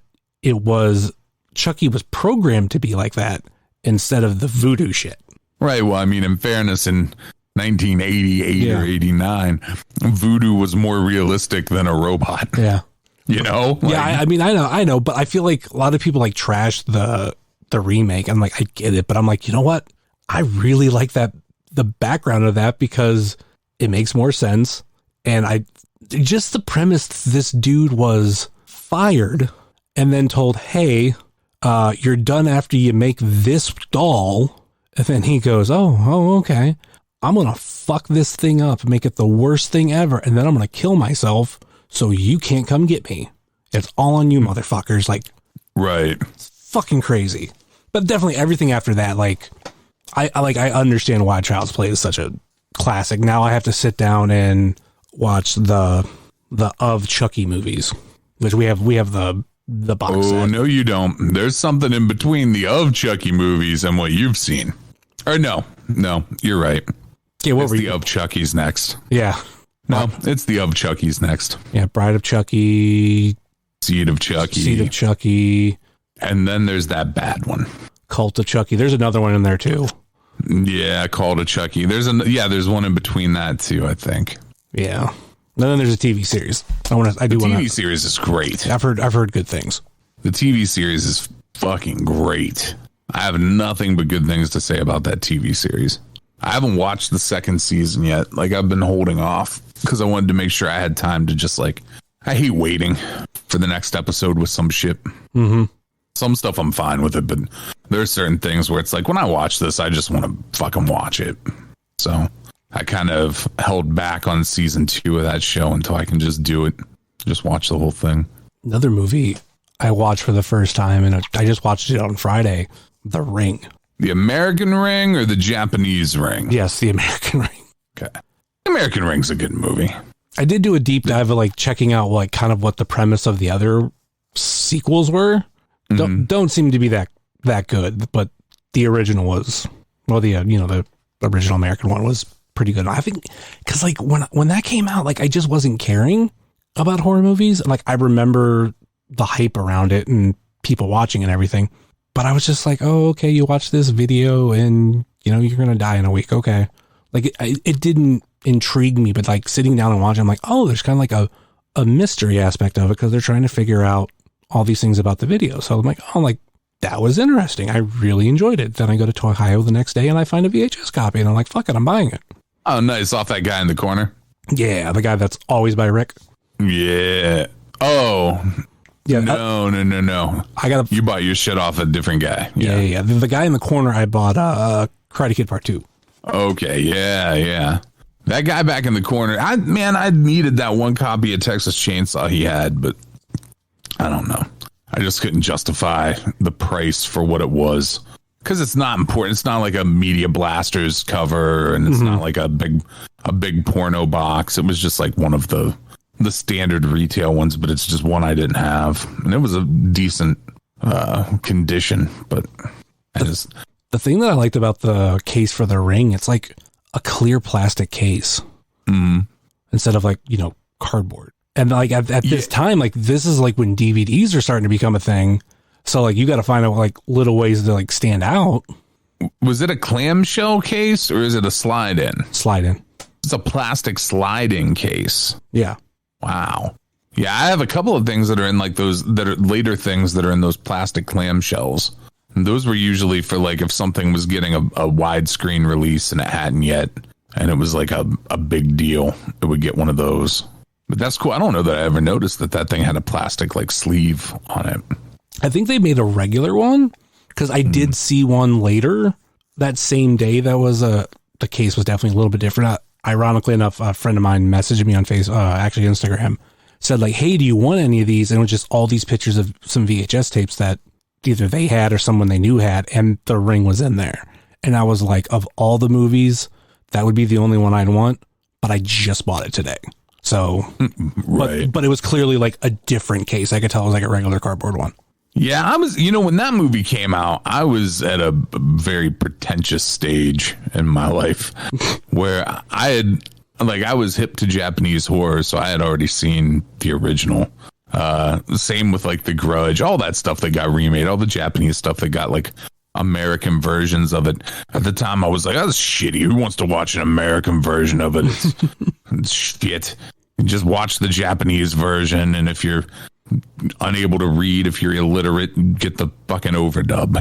Chucky was programmed to be like that instead of the voodoo shit. Right. Well, I mean, in fairness, in 1988 or 89, voodoo was more realistic than a robot. Yeah. You know? Like, yeah, I mean, I know, but I feel like a lot of people like trash the remake. I'm like, I get it, but I'm like, you know what? I really like the background of that because it makes more sense. And just the premise, this dude was fired and then told, hey, you're done after you make this doll. And then he goes, oh, okay. I'm going to fuck this thing up and make it the worst thing ever. And then I'm going to kill myself so you can't come get me. It's all on you, motherfuckers. Like, right. It's fucking crazy. But definitely everything after that, like, I understand why Child's Play is such a classic. Now I have to sit down and watch the Of Chucky movies, which we have the box set. Oh, no, you don't. There's something in between the Of Chucky movies and what you've seen. Or no, you're right. Yeah, what it's were the you? Of Chucky's next. Yeah. No, it's the Of Chucky's next. Yeah, Bride of Chucky. Seed of Chucky. And then there's that bad one. Cult of Chucky. There's another one in there too. Yeah, Cult of Chucky. There's one in between that too, I think. Yeah. And then there's a TV series. The TV series is great. I've heard good things. The TV series is fucking great. I have nothing but good things to say about that TV series. I haven't watched the second season yet. Like, I've been holding off because I wanted to make sure I had time to just like, I hate waiting for the next episode with some shit. Mm-hmm. Some stuff I'm fine with it, but there are certain things where it's like, when I watch this, I just want to fucking watch it. So I kind of held back on season 2 of that show until I can just do it. Just watch the whole thing. Another movie I watched for the first time, and I just watched it on Friday, The Ring. The American Ring or the Japanese Ring? Yes, the American Ring. Okay. The American Ring's a good movie. I did do a deep dive of like checking out like kind of what the premise of the other sequels were. Mm-hmm. Don't seem to be that good, but the original was, well, the original American one was pretty good. I think because like when that came out, like I just wasn't caring about horror movies, and like I remember the hype around it and people watching and everything. But I was just like, oh, okay, you watch this video and, you know, you're going to die in a week. Okay. Like, it didn't intrigue me, but like sitting down and watching, I'm like, oh, there's kind of like a mystery aspect of it because they're trying to figure out all these things about the video. So I'm like, oh, like, that was interesting. I really enjoyed it. Then I go to Ohio the next day and I find a VHS copy and I'm like, fuck it, I'm buying it. Oh, nice. Off that guy in the corner. Yeah, the guy that's always by Rick. Yeah. Oh. Yeah. No. You bought your shit off a different guy. Yeah. The guy in the corner, I bought Karate Kid Part 2. Okay. Yeah. That guy back in the corner. I needed that one copy of Texas Chainsaw he had, but I don't know. I just couldn't justify the price for what it was because it's not important. It's not like a Media Blasters cover, and it's not like a big porno box. It was just like one of the standard retail ones, but it's just one I didn't have, and it was a decent condition. But the thing that I liked about the case for the Ring, it's like a clear plastic case instead of like cardboard. And like at this time, like this is like when DVDs are starting to become a thing. So like you got to find out like little ways to like stand out. Was it a clamshell case or is it a slide in? Slide in. It's a plastic sliding case. Yeah. Wow. Yeah, I have a couple of things that are in like those that are later things that are in those plastic clamshells. And those were usually for like if something was getting a widescreen release and it hadn't yet, and it was like a big deal, it would get one of those. But that's cool. I don't know that I ever noticed that thing had a plastic like sleeve on it. I think they made a regular one because I did see one later that same day. That was the case was definitely a little bit different. Ironically enough, a friend of mine messaged me on actually Instagram, said like, "Hey, do you want any of these?" And it was just all these pictures of some VHS tapes that either they had or someone they knew had, and the Ring was in there. And I was like, of all the movies, that would be the only one I'd want. But I just bought it today. So, right. but it was clearly like a different case. I could tell it was like a regular cardboard one. Yeah, I was, when that movie came out, I was at a very pretentious stage in my life where I was hip to Japanese horror. So I had already seen the original. Same with like The Grudge, all that stuff that got remade, all the Japanese stuff that got like American versions of it. At the time, I was like, "That's shitty. Who wants to watch an American version of it? It's shit. Just watch the Japanese version. And if you're unable to read, if you're illiterate, get the fucking overdub,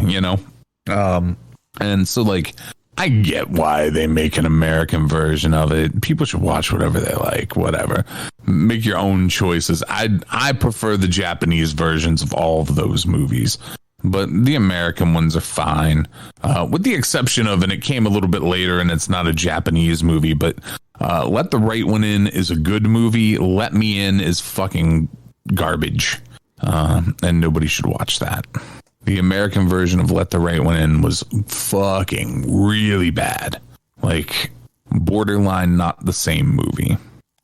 And so like, I get why they make an American version of it. People should watch whatever they like, whatever. Make your own choices. I prefer the Japanese versions of all of those movies, but the American ones are fine, with the exception of, and it came a little bit later and it's not a Japanese movie, but Let the Right One In is a good movie. Let Me In is fucking garbage, and nobody should watch that. The American version of Let the Right One In was fucking really bad. Like, borderline not the same movie.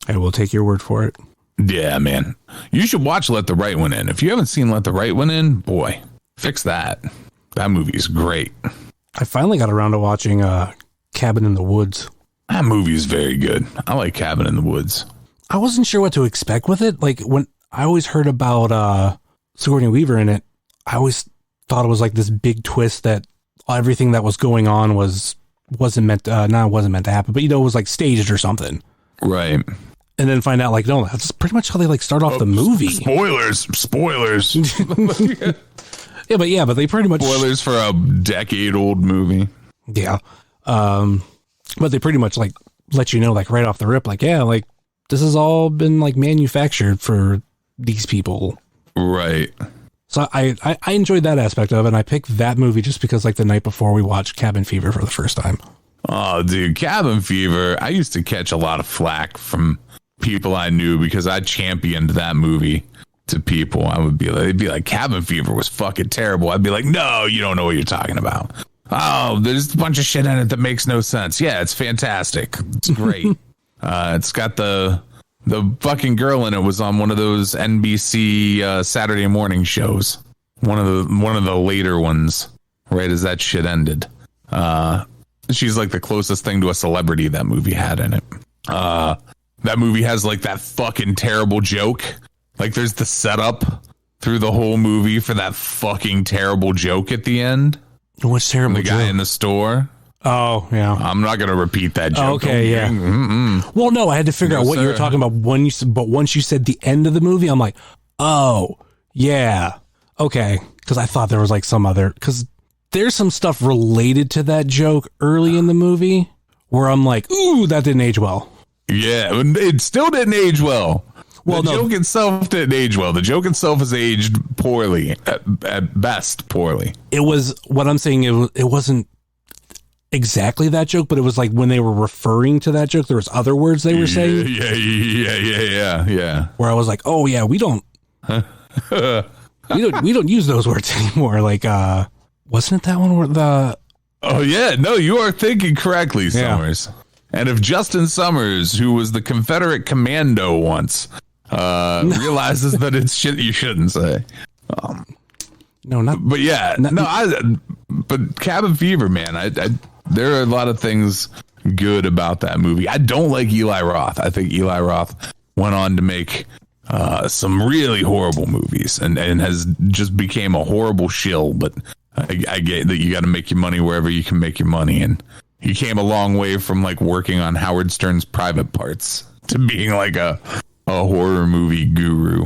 I will take your word for it. Yeah, man. You should watch Let the Right One In. If you haven't seen Let the Right One In, boy, fix that. That movie's great. I finally got around to watching Cabin in the Woods. That movie is very good. I like Cabin in the Woods. I wasn't sure what to expect with it. Like, when I always heard about Sigourney Weaver in it, I always thought it was like this big twist that everything that was going on wasn't meant to happen, but it was like staged or something. Right. And then find out like, no, that's pretty much how they like start off the movie. Spoilers. Yeah, but they pretty much spoilers for a decade-old movie. Yeah. But they pretty much like let you know like right off the rip, like, yeah, like this has all been like manufactured for these people. Right. So I enjoyed that aspect of it, and I picked that movie just because like the night before we watched Cabin Fever for the first time. Oh, dude, Cabin Fever. I used to catch a lot of flack from people I knew because I championed that movie to people. They'd be like, Cabin Fever was fucking terrible. I'd be like, no, you don't know what you're talking about. Oh, there's a bunch of shit in it that makes no sense. Yeah, it's fantastic. It's great. It's got the fucking girl in it was on one of those NBC Saturday morning shows. One of the later ones, right as that shit ended. She's like the closest thing to a celebrity that movie had in it. That movie has like that fucking terrible joke. Like there's the setup through the whole movie for that fucking terrible joke at the end. What's terrible? The guy in the store. Oh, yeah. I'm not going to repeat that joke. Okay, yeah. Well, no, I had to figure out what you were talking about but once you said the end of the movie, I'm like, oh, yeah. Okay. because I thought there was like some other, because there's some stuff related to that joke early in the movie where I'm like, ooh, that didn't age well. Yeah, it still didn't age well. Well, the joke itself didn't age well. The joke itself is aged poorly, at best poorly. It was, what I'm saying, it wasn't exactly that joke, but it was like when they were referring to that joke, there was other words they were saying. Yeah. Where I was like, oh yeah, we don't use those words anymore. Like, wasn't it that one where the? Oh yeah, no, you are thinking correctly, Summers. Yeah. And if Justin Summers, who was the Confederate commando once, realizes that it's shit you shouldn't say. No, not. But yeah, but Cabin Fever, man, there are a lot of things good about that movie. I don't like Eli Roth. I think Eli Roth went on to make some really horrible movies and has just became a horrible shill. But I get that you got to make your money wherever you can make your money, and he came a long way from like working on Howard Stern's Private Parts to being like a horror movie guru.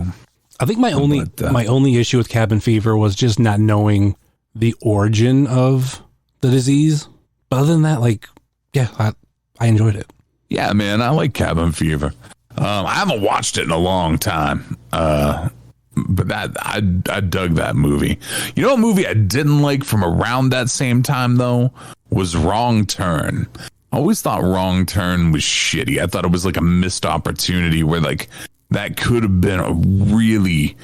I think my only issue with Cabin Fever was just not knowing the origin of the disease. But other than that, like, yeah, I enjoyed it. Yeah, man, I like Cabin Fever. I haven't watched it in a long time, but I dug that movie. You know, a movie I didn't like from around that same time though was Wrong Turn. I always thought Wrong Turn was shitty. I thought it was like a missed opportunity where like that could have been a really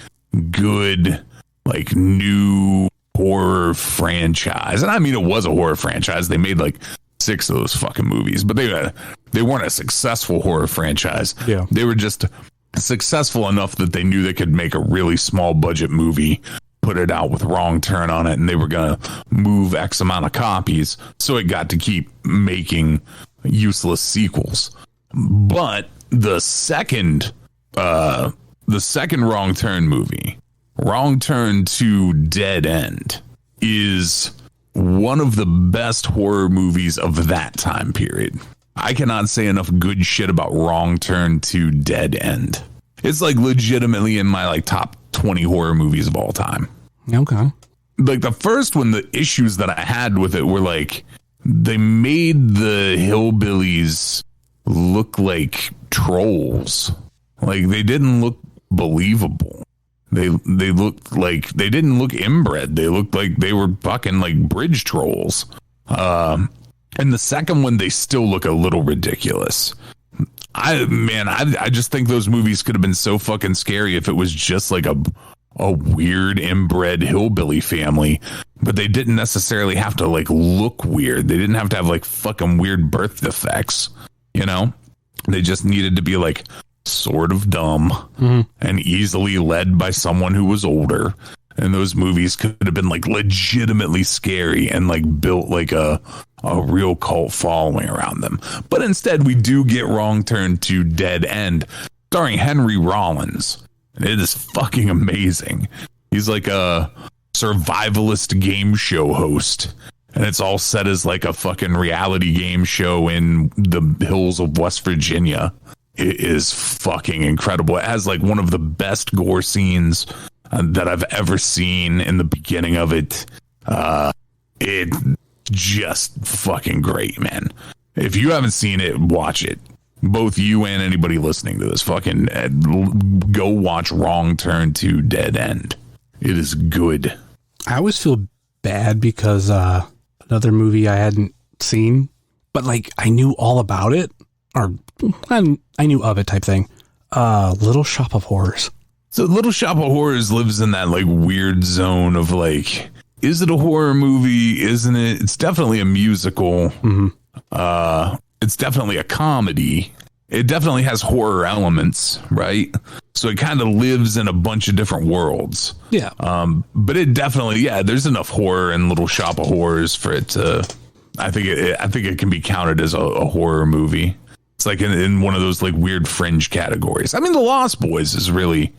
good like new horror franchise. And I mean, it was a horror franchise. They made like 6 of those fucking movies, but they weren't a successful horror franchise. Yeah. They were just successful enough that they knew they could make a really small budget movie, put it out with Wrong Turn on it, and they were going to move X amount of copies. So it got to keep making useless sequels. But the second Wrong Turn movie, Wrong Turn 2 Dead End, is one of the best horror movies of that time period. I cannot say enough good shit about Wrong Turn 2 Dead End. It's like legitimately in my like top 20 horror movies of all time. Okay. Like the first one, the issues that I had with it were like they made the hillbillies look like trolls. Like they didn't look believable. They looked like they didn't look inbred. They looked like they were fucking like bridge trolls. And the second one, they still look a little ridiculous. I just think those movies could have been so fucking scary if it was just like a weird inbred hillbilly family, but they didn't necessarily have to like look weird. They didn't have to have like fucking weird birth defects, you know? They just needed to be like sort of dumb and easily led by someone who was older. And those movies could have been like legitimately scary and like built like a real cult following around them. But instead we do get Wrong Turn 2 Dead End, starring Henry Rollins. And it is fucking amazing. He's like a survivalist game show host. And it's all set as like a fucking reality game show in the hills of West Virginia. It is fucking incredible. It has like one of the best gore scenes that I've ever seen in the beginning of it. It just fucking great, man. If you haven't seen it, watch it. Both you and anybody listening to this, fucking go watch Wrong Turn 2 Dead End. It is good. I always feel bad because another movie I hadn't seen, but like I knew all about it, or I knew of it type thing. Little Shop of Horrors. So Little Shop of Horrors lives in that like weird zone of like, is it a horror movie? Isn't it? It's definitely a musical. It's definitely a comedy. It definitely has horror elements, right? So it kind of lives in a bunch of different worlds. Yeah. But it definitely, there's enough horror in Little Shop of Horrors for it to, I think it can be counted as a horror movie. It's like in one of those like weird fringe categories. I mean, The Lost Boys is really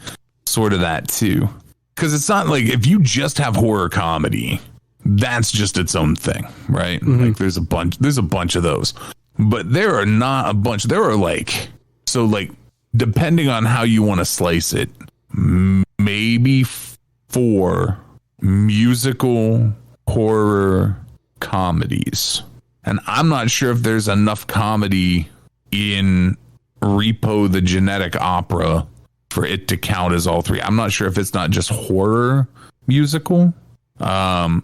sort of that too. Because it's not like if you just have horror comedy, that's just its own thing, right? Like there's a bunch of those. But there are not a bunch. There are like, so like, depending on how you want to slice it, maybe 4 musical horror comedies. And I'm not sure if there's enough comedy in Repo the Genetic Opera for it to count as all three. I'm not sure if it's not just horror musical. And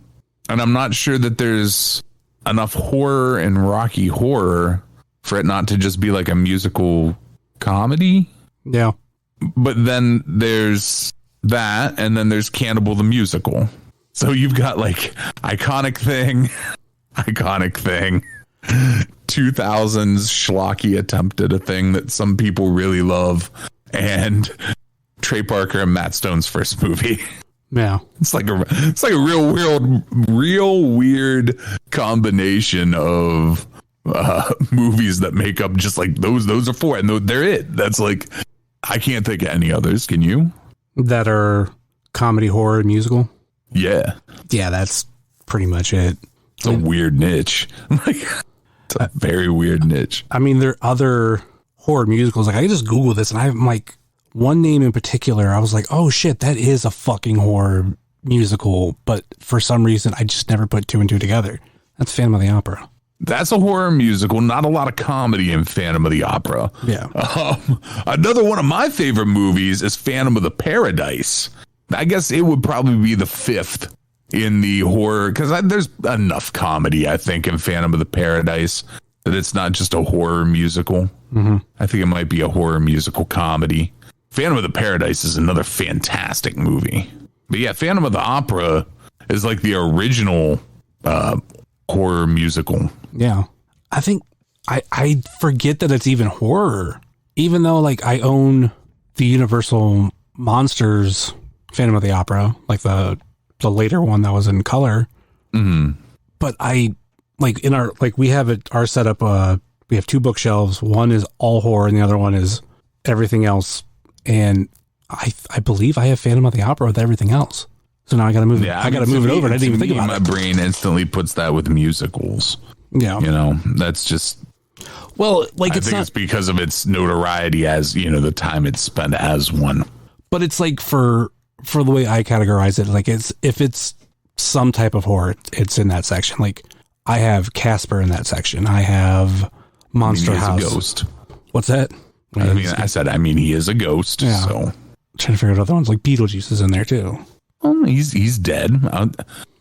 I'm not sure that there's enough horror in Rocky Horror for it not to just be like a musical comedy. Yeah. But then there's that, and then there's Cannibal the Musical. So you've got like iconic thing, 2000s schlocky attempt at a thing that some people really love, and Trey Parker and Matt Stone's first movie. Yeah. It's like a real weird combination of movies that make up just like those are four, and they're it. That's like, I can't think of any others. Can you? That are comedy, horror, musical? Yeah. Yeah, that's pretty much it. It's a weird niche. It's a very weird niche. I mean, there are other horror musicals. Like, I just Googled this, and I'm like, one name in particular, I was like, oh shit, that is a fucking horror musical. But for some reason, I just never put two and two together. That's Phantom of the Opera. That's a horror musical. Not a lot of comedy in Phantom of the Opera. Yeah. Another one of my favorite movies is Phantom of the Paradise. I guess it would probably be the fifth in the horror, because there's enough comedy, I think, in Phantom of the Paradise that it's not just a horror musical. Mm-hmm. I think it might be a horror musical comedy. Phantom of the Paradise is another fantastic movie. But yeah, Phantom of the Opera is like the original horror musical. Yeah. I think I forget that it's even horror, even though like I own the Universal Monsters Phantom of the Opera, like the later one that was in color. Mm-hmm. But I like in our, like we have it, our setup, we have two bookshelves. One is all horror and the other one is everything else. And I believe I have Phantom of the Opera with everything else. So now I got to move it. I got to move it over. I didn't even think about it. My brain instantly puts that with musicals. Yeah. You know, that's just, well, like, I think it's because of its notoriety as, you know, the time it's spent as one. But it's like for the way I categorize it, like if it's some type of horror, it's in that section. Like I have Casper in that section. I have Monster House. He's a ghost. What's that? I mean, he is a ghost. Yeah. So I'm trying to figure out other ones. Like Beetlejuice is in there too. Well, he's dead.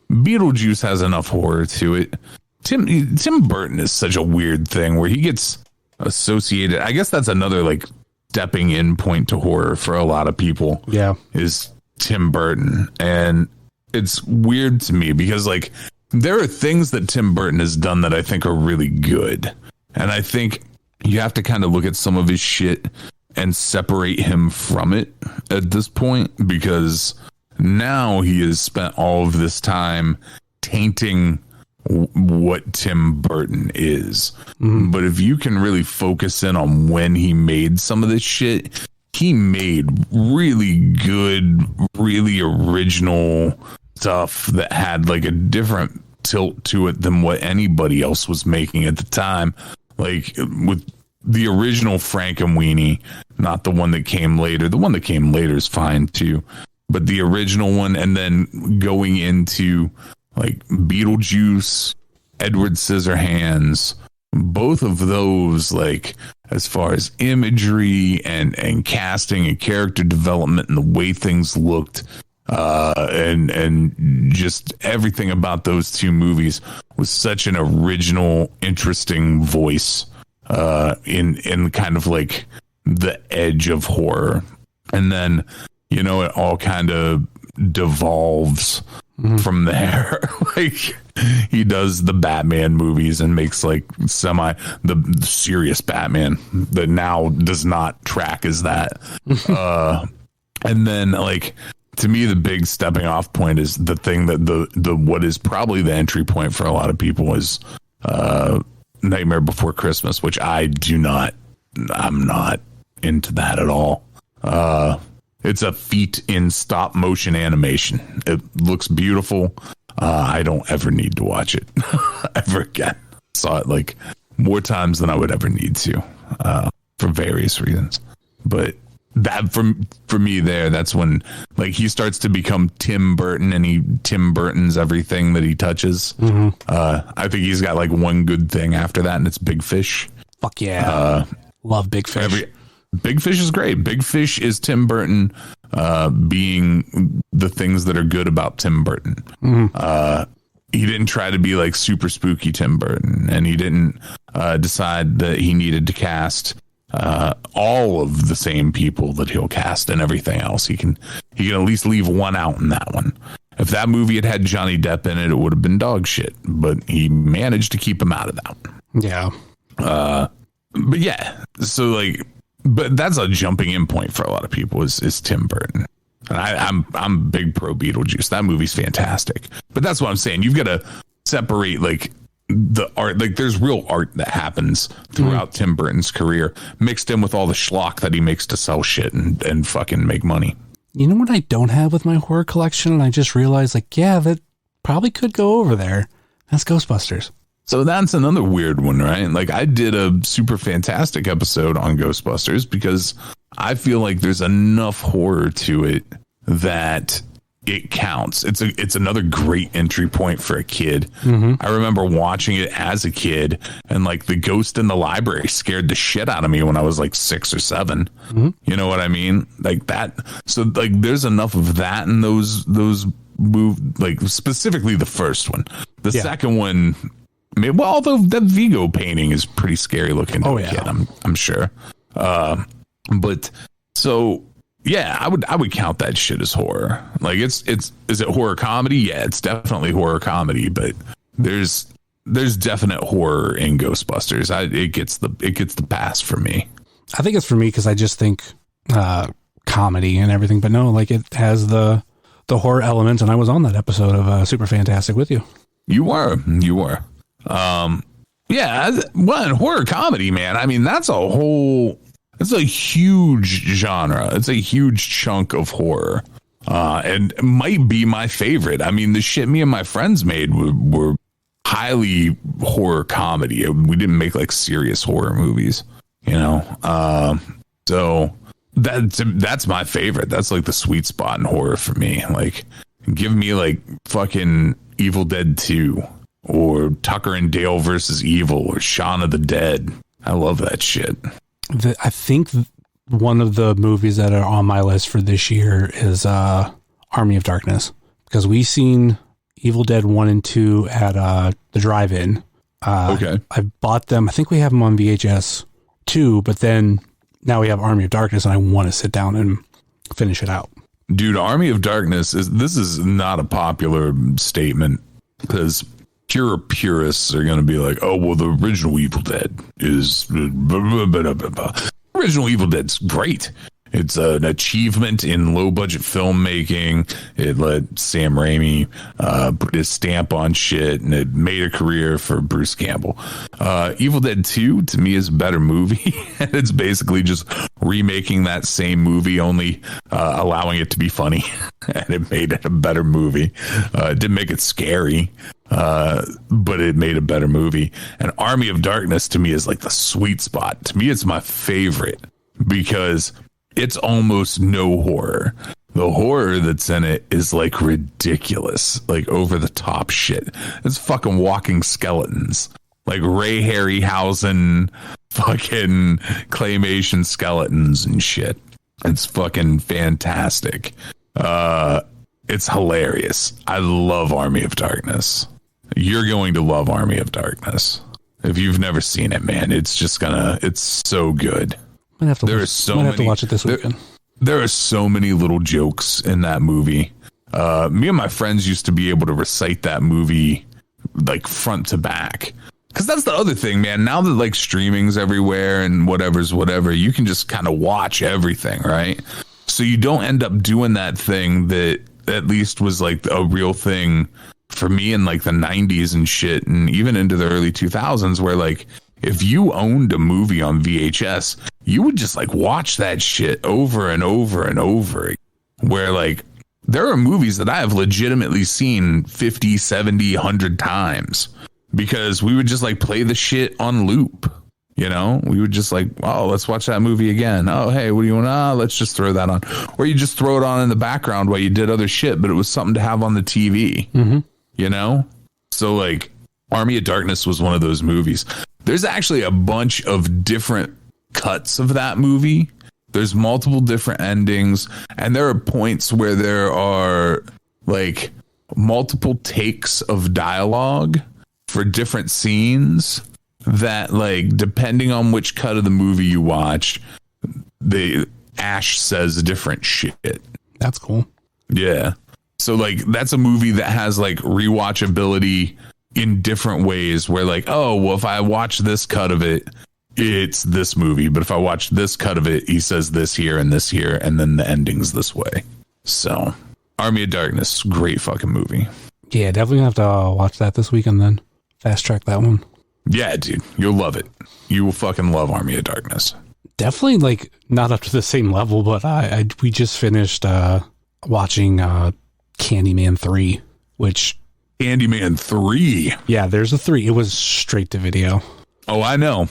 Beetlejuice has enough horror to it. Tim Burton is such a weird thing where he gets associated. I guess that's another like stepping in point to horror for a lot of people. Yeah, is Tim Burton, and it's weird to me because like there are things that Tim Burton has done that I think are really good, and I think you have to kind of look at some of his shit and separate him from it at this point, because now he has spent all of this time tainting what Tim Burton is. Mm. But if you can really focus in on when he made some of this shit, he made really good, really original stuff that had like a different tilt to it than what anybody else was making at the time. Like with the original Frankenweenie, not the one that came later. The one that came later is fine too, but the original one, and then going into like Beetlejuice, Edward Scissorhands, both of those, like as far as imagery and casting and character development and the way things looked, and just everything about those two movies was such an original, interesting voice in kind of like the edge of horror. And then, you know, it all kind of devolves from there. Like he does the Batman movies and makes like the serious Batman that now does not track as that. And then like, to me, the big stepping off point is the thing that the what is probably the entry point for a lot of people is Nightmare Before Christmas, which I'm not into that at all. It's a feat in stop motion animation. It looks beautiful. I don't ever need to watch it ever again. Saw it like more times than I would ever need to, for various reasons. But that for me that's when like he starts to become Tim Burton, and Tim Burton's everything that he touches. I think he's got like one good thing after that, and it's Big Fish. Fuck yeah. Love Big Fish. Big Fish is great. Big Fish is Tim Burton being the things that are good about Tim Burton. He didn't try to be like super spooky Tim Burton, and he didn't decide that he needed to cast all of the same people that he'll cast and everything else. He can at least leave one out in that one. If that movie had Johnny Depp in it, it would have been dog shit, but he managed to keep him out of that one. Yeah. But yeah, so like, but that's a jumping in point for a lot of people is Tim Burton. And I'm big pro Beetlejuice. That movie's fantastic. But that's what I'm saying. You've got to separate like the art. Like there's real art that happens throughout Tim Burton's career, mixed in with all the schlock that he makes to sell shit and fucking make money. You know what I don't have with my horror collection? And I just realized like, yeah, that probably could go over there. That's Ghostbusters. So that's another weird one, right? Like I did a super fantastic episode on Ghostbusters because I feel like there's enough horror to it that it counts. It's another great entry point for a kid. I remember watching it as a kid, and like the ghost in the library scared the shit out of me when I was like 6 or 7. You know what I mean? Like that. So like there's enough of that in those like specifically the first one. The second one, well, although that Vigo painting is pretty scary looking to a kid, I'm sure. But so yeah, I would count that shit as horror. Like is it horror comedy? Yeah, it's definitely horror comedy, but there's definite horror in Ghostbusters. It gets the pass for me. I think it's for me because I just think comedy and everything, but no, like it has the horror element, and I was on that episode of Super Fantastic with you. You were. Yeah, well, in horror comedy, man, I mean, it's a huge genre. It's a huge chunk of horror. And it might be my favorite. I mean, the shit me and my friends made were highly horror comedy. We didn't make like serious horror movies, you know? So that's my favorite. That's like the sweet spot in horror for me. Like, give me like fucking Evil Dead 2 or Tucker and Dale versus Evil or Shaun of the Dead. I love that shit. I think one of the movies that are on my list for this year is Army of Darkness, because we seen Evil Dead 1 and 2 at the drive-in. Okay. I bought them. I think we have them on VHS too, but then now we have Army of Darkness, and I want to sit down and finish it out. Dude, Army of Darkness is not a popular statement, because purists are going to be like, oh, well, the original Evil Dead is original Evil Dead's great. It's an achievement in low budget filmmaking. It let Sam Raimi put his stamp on shit, and it made a career for Bruce Campbell. Evil Dead 2 to me is a better movie. It's basically just remaking that same movie, only allowing it to be funny, and it made it a better movie. It didn't make it scary, but it made a better movie. And Army of Darkness to me is like the sweet spot. To me, it's my favorite because it's almost no horror. The horror that's in it is like ridiculous, like over the top shit. It's fucking walking skeletons, like Ray Harryhausen fucking claymation skeletons and shit. It's fucking fantastic. It's hilarious. I love Army of Darkness. You're going to love Army of Darkness. If you've never seen it, man, it's so good. Might have to watch it this weekend. There are so many little jokes in that movie. Me and my friends used to be able to recite that movie like front to back. Because that's the other thing, man. Now that like streaming's everywhere and whatever, you can just kind of watch everything, right? So you don't end up doing that thing that at least was like a real thing for me in like the 90s and shit, and even into the early 2000s, where like if you owned a movie on VHS, you would just like watch that shit over and over and over. Where like there are movies that I have legitimately seen 50, 70, 100 times because we would just like play the shit on loop. You know, we would just like, oh, let's watch that movie again. Oh, hey, what do you want? Let's just throw that on. Or you just throw it on in the background while you did other shit, but it was something to have on the TV, you know? So like Army of Darkness was one of those movies. There's actually a bunch of different cuts of that movie. There's multiple different endings, and there are points where there are like multiple takes of dialogue for different scenes that, like, depending on which cut of the movie you watch, Ash says different shit. That's cool. Yeah. So like that's a movie that has like rewatchability in different ways where like, oh, well, if I watch this cut of it, it's this movie. But if I watch this cut of it, he says this here, and then the ending's this way. So Army of Darkness, great fucking movie. Yeah, definitely gonna have to watch that this weekend then. Fast track that one. Yeah, dude, you'll love it. You will fucking love Army of Darkness. Definitely, like, not up to the same level, but we just finished watching Candyman 3, which... Candyman 3? Yeah, there's a 3. It was straight to video. Oh, I know.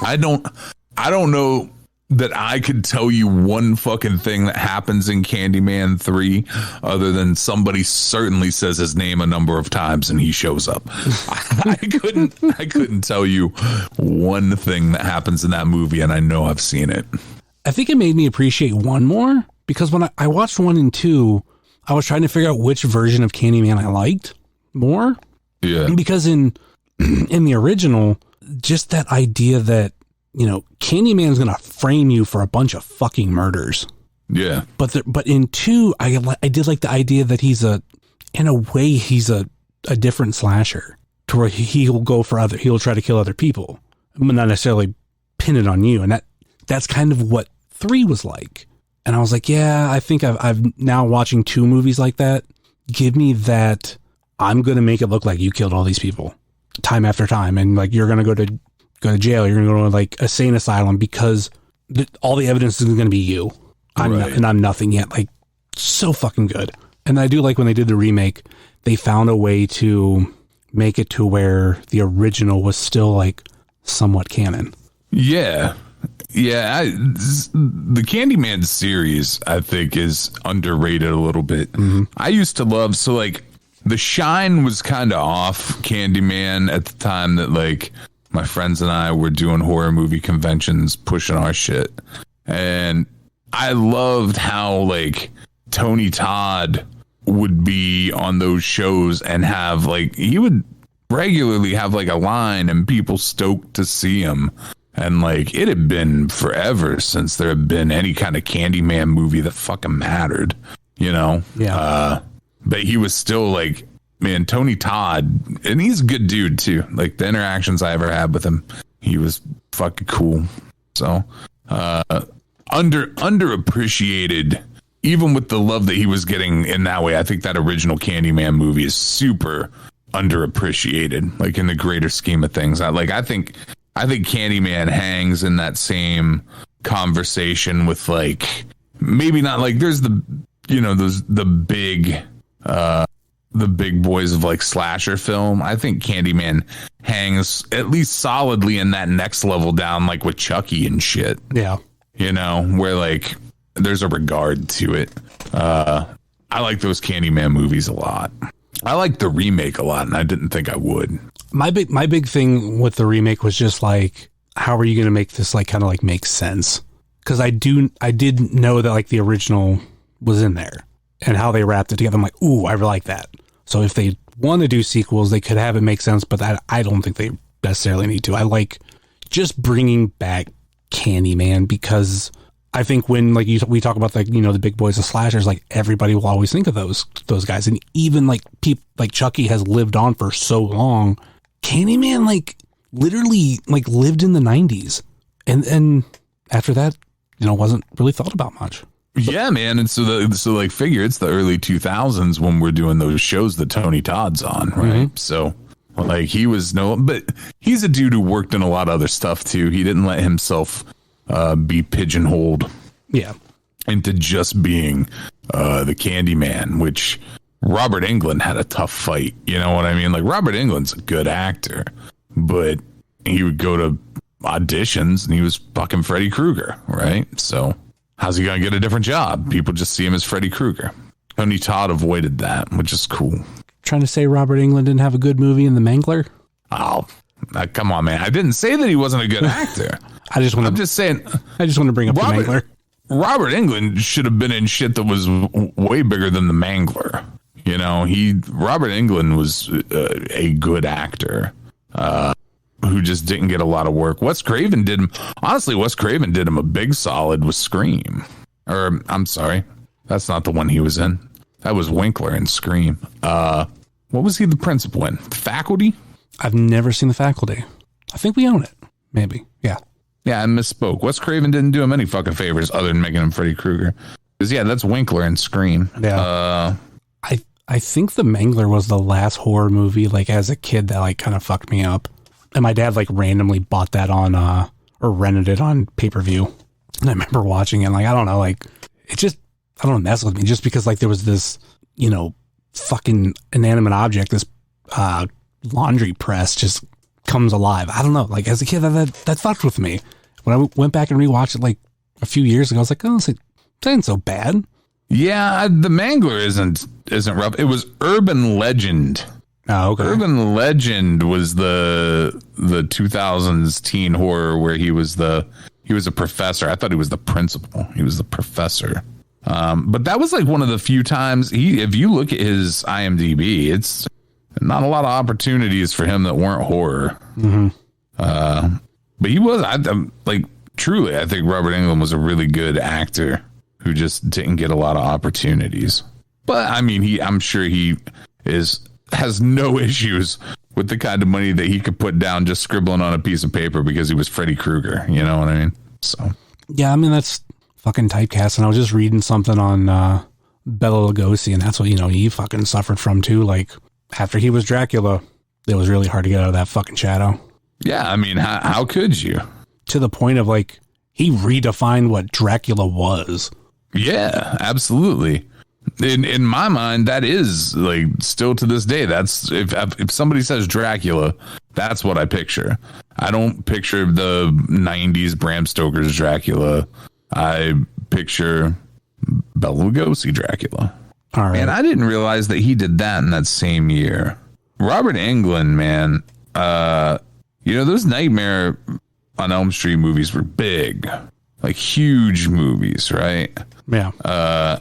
I don't know that I could tell you one fucking thing that happens in Candyman 3 other than somebody certainly says his name a number of times and he shows up. I couldn't tell you one thing that happens in that movie, and I know I've seen it. I think it made me appreciate 1 more, because when I watched 1 and 2, I was trying to figure out which version of Candyman I liked more. Yeah. Because in the original, just that idea that, you know, Candyman's going to frame you for a bunch of fucking murders. Yeah. But in 2, I did like the idea that he's a different slasher, to where he'll try to kill other people, but not necessarily pin it on you. And that's kind of what 3 was like. And I was like, yeah, I think I've now watching 2 movies like that. Give me that. I'm going to make it look like you killed all these people time after time. And like, you're going to go to jail. You're going to go to like a sane asylum because all the evidence is going to be you. I'm nothing yet. Like, so fucking good. And I do like when they did the remake, they found a way to make it to where the original was still like somewhat canon. Yeah. Yeah. The Candyman series, I think, is underrated a little bit. Mm-hmm. I used to love, so like the shine was kind of off Candyman at the time that like my friends and I were doing horror movie conventions, pushing our shit. And I loved how like Tony Todd would be on those shows and have like, he would regularly have like a line and people stoked to see him. And like, it had been forever since there had been any kind of Candyman movie that fucking mattered, you know? Yeah. But he was still like, man, Tony Todd, and he's a good dude too. Like the interactions I ever had with him, he was fucking cool. So, underappreciated, even with the love that he was getting in that way. I think that original Candyman movie is super underappreciated, like in the greater scheme of things. I think Candyman hangs in that same conversation with like, maybe not like there's the big boys of like slasher film. I think Candyman hangs at least solidly in that next level down, like with Chucky and shit. Yeah. You know, where like there's a regard to it. I like those Candyman movies a lot. I like the remake a lot, and I didn't think I would. My big thing with the remake was just like, how are you going to make this like kind of like make sense? Because I did know that like the original was in there and how they wrapped it together. I'm like, ooh, I really like that. So if they want to do sequels, they could have it make sense, but I don't think they necessarily need to. I like just bringing back Candyman, because I think when like we talk about like, you know, the big boys of slashers, like everybody will always think of those guys. And even like people like Chucky has lived on for so long. Candyman like literally like lived in the 90s, and after that, you know, wasn't really thought about much. Yeah, man. And so like figure it's the early 2000s when we're doing those shows that Tony Todd's on, right? Mm-hmm. So like but he's a dude who worked in a lot of other stuff too. He didn't let himself be pigeonholed into just being the Candyman, which Robert Englund had a tough fight. You know what I mean? Like Robert Englund's a good actor, but he would go to auditions, and he was fucking Freddy Krueger, right? So how's he gonna get a different job? People just see him as Freddy Krueger. Tony Todd avoided that, which is cool. Trying to say Robert Englund didn't have a good movie in The Mangler? Oh, come on, man! I didn't say that he wasn't a good actor. I'm just saying. I just want to bring up The Mangler. Robert Englund should have been in shit that was way bigger than The Mangler. You know, Robert Englund was a good actor who just didn't get a lot of work. Wes Craven did him a big solid with Scream. Or I'm sorry, that's not the one he was in. That was Winkler in Scream. What was he the principal in? The Faculty? I've never seen The Faculty. I think we own it. Maybe. Yeah. Yeah, I misspoke. Wes Craven didn't do him any fucking favors other than making him Freddy Krueger. Because, yeah, that's Winkler in Scream. Yeah. I think The Mangler was the last horror movie, like, as a kid that, like, kind of fucked me up. And my dad, like, randomly bought that on, or rented it on pay-per-view. And I remember watching it, like, I don't know, like, it just, I don't know, mess with me. Just because, like, there was this, you know, fucking inanimate object, this laundry press just comes alive. I don't know. Like, as a kid, that fucked with me. When I went back and rewatched it, like, a few years ago, I was like, oh, it ain't so bad. Yeah, The Mangler isn't rough. It was Urban Legend. Oh, okay. Urban Legend was the 2000s teen horror where he was a professor. I thought he was the principal. He was the professor. But that was like one of the few times if you look at his IMDb, it's not a lot of opportunities for him that weren't horror. Mm-hmm. But he was, truly, I think Robert Englund was a really good actor who just didn't get a lot of opportunities. But I mean, I'm sure he has no issues with the kind of money that he could put down just scribbling on a piece of paper because he was Freddy Krueger. You know what I mean? So yeah, I mean, that's fucking typecast. And I was just reading something on Bela Lugosi, and that's what, you know, he fucking suffered from too. Like, after he was Dracula, it was really hard to get out of that fucking shadow. Yeah, I mean, how could you? To the point of, like, he redefined what Dracula was. Yeah, absolutely. In my mind, that is, like, still to this day, that's if somebody says Dracula, that's what I picture. I don't picture the 90s Bram Stoker's Dracula. I picture Bela Lugosi Dracula. All right. And I didn't realize that he did that in that same year. Robert Englund, man, you know, those Nightmare on Elm Street movies were big, like huge movies, right? Yeah.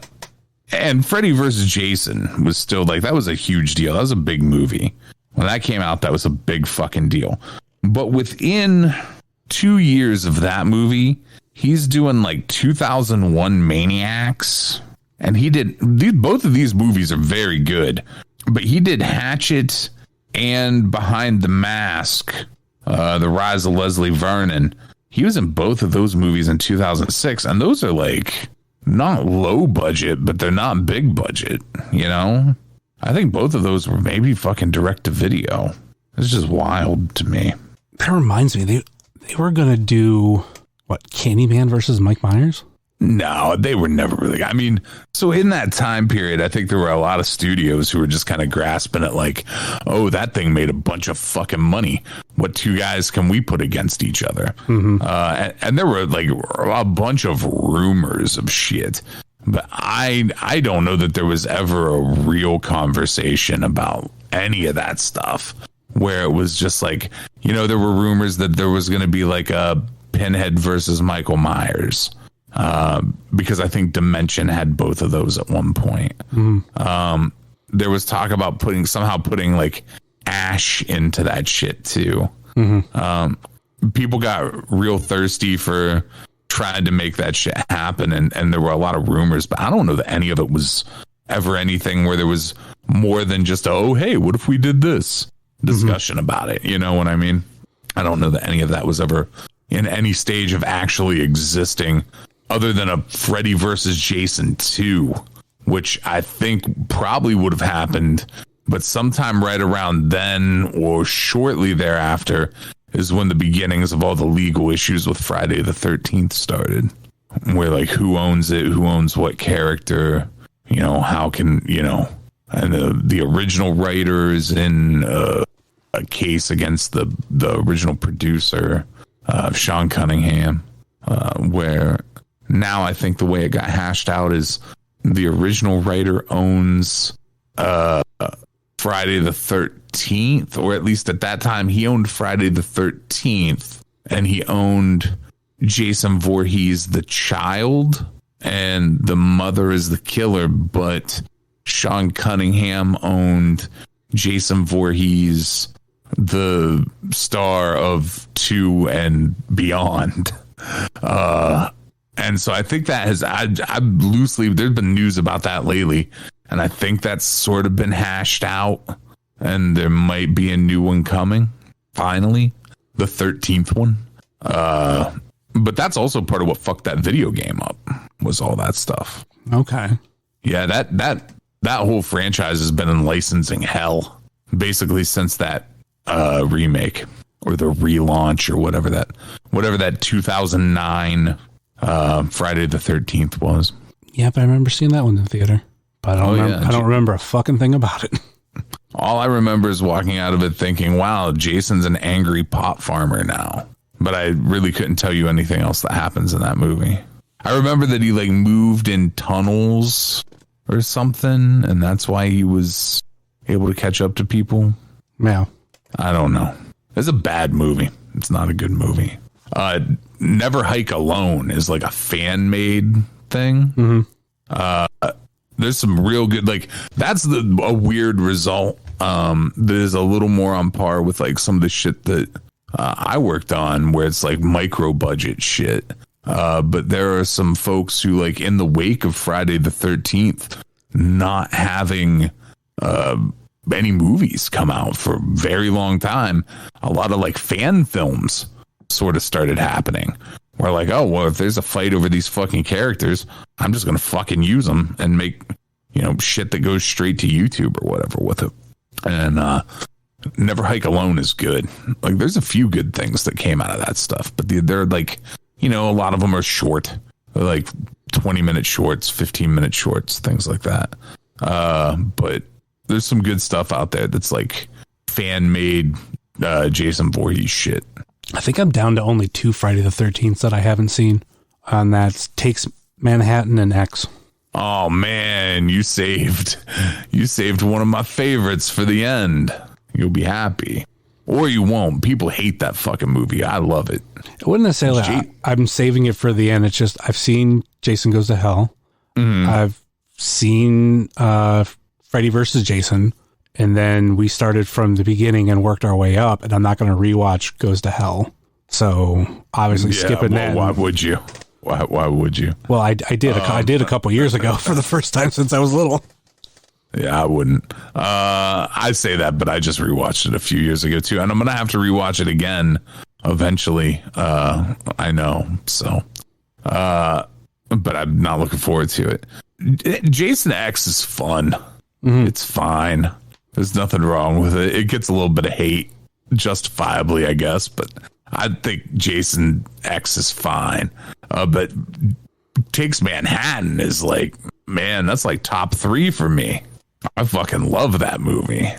And Freddy versus Jason was still like, that was a huge deal. That was a big movie. When that came out, that was a big fucking deal. But within 2 years of that movie, he's doing like 2001 Maniacs. And he did, both of these movies are very good. But he did Hatchet and Behind the Mask, The Rise of Leslie Vernon. He was in both of those movies in 2006. And those are like not low budget, but they're not big budget, you know? I think both of those were maybe fucking direct to video. It's just wild to me. That reminds me, they were going to do, what, Candyman versus Mike Myers? No, they were never really. I mean, so in that time period, I think there were a lot of studios who were just kind of grasping at like, oh, that thing made a bunch of fucking money. What two guys can we put against each other? Mm-hmm. And there were like a bunch of rumors of shit. But I don't know that there was ever a real conversation about any of that stuff where it was just like, you know, there were rumors that there was going to be like a Pinhead versus Michael Myers. Because I think Dimension had both of those at one point. Mm-hmm. There was talk about putting like Ash into that shit too. Mm-hmm. People got real thirsty for trying to make that shit happen. And there were a lot of rumors, but I don't know that any of it was ever anything where there was more than just, oh, hey, what if we did this discussion about it? You know what I mean? I don't know that any of that was ever in any stage of actually existing other than a Freddy versus Jason 2, which I think probably would have happened, but sometime right around then or shortly thereafter is when the beginnings of all the legal issues with Friday the 13th started, where like who owns it, who owns what character, you know, how can, you know, and the original writers in a case against the original producer. Sean Cunningham, where now I think the way it got hashed out is the original writer owns Friday the 13th, or at least at that time he owned Friday the 13th, and he owned Jason Voorhees the child, and the mother is the killer, but Sean Cunningham owned Jason Voorhees, the star of 2 and beyond. And so I think that has, I loosely, there's been news about that lately, and I think that's sort of been hashed out, and there might be a new one coming, finally, the 13th one. But that's also part of what fucked that video game up, was all that stuff. Okay. Yeah, that whole franchise has been in licensing hell, basically since that remake, or the relaunch, or whatever that 2009 Friday the 13th was. Yep, I remember seeing that one in the theater, but I don't remember a fucking thing about it. All I remember is walking out of it thinking, wow, Jason's an angry pot farmer now. But I really couldn't tell you anything else that happens in that movie. I remember that he like moved in tunnels or something, and that's why he was able to catch up to people. Yeah. I don't know. It's a bad movie. It's not a good movie. Never Hike Alone is like a fan-made thing. Mm-hmm. There's some real good, like, that's a weird result. That is a little more on par with like some of the shit that I worked on, where it's like micro budget shit. But there are some folks who, like, in the wake of Friday the 13th, not having any movies come out for a very long time, a lot of like fan films sort of started happening. We're like, oh, well, if there's a fight over these fucking characters, I'm just going to fucking use them and make, shit that goes straight to YouTube or whatever with it. And Never Hike Alone is good. Like, there's a few good things that came out of that stuff, but they're like, a lot of them are short. They're like 20-minute shorts, 15-minute shorts, things like that. But there's some good stuff out there that's like fan-made Jason Voorhees shit. I think I'm down to only 2 Friday the 13th that I haven't seen, and that's Takes Manhattan and X. Oh man, you saved one of my favorites for the end. You'll be happy, or you won't. People hate that fucking movie. I love it. I wouldn't necessarily. I'm saving it for the end. It's just I've seen Jason Goes to Hell. Mm-hmm. I've seen Freddy versus Jason, and then we started from the beginning and worked our way up. And I'm not going to rewatch Goes to Hell. So obviously skipping that. Why would you? Why would you? Well, I did. I did a couple years ago for the first time since I was little. Yeah, I wouldn't. I say that, but I just rewatched it a few years ago too, and I'm gonna have to rewatch it again eventually. I know. So, but I'm not looking forward to it. Jason X is fun. Mm-hmm. It's fine. There's nothing wrong with it. It gets a little bit of hate, justifiably, I guess, but I think Jason X is fine. But Takes Manhattan is like, man, that's like top 3 for me. I fucking love that movie.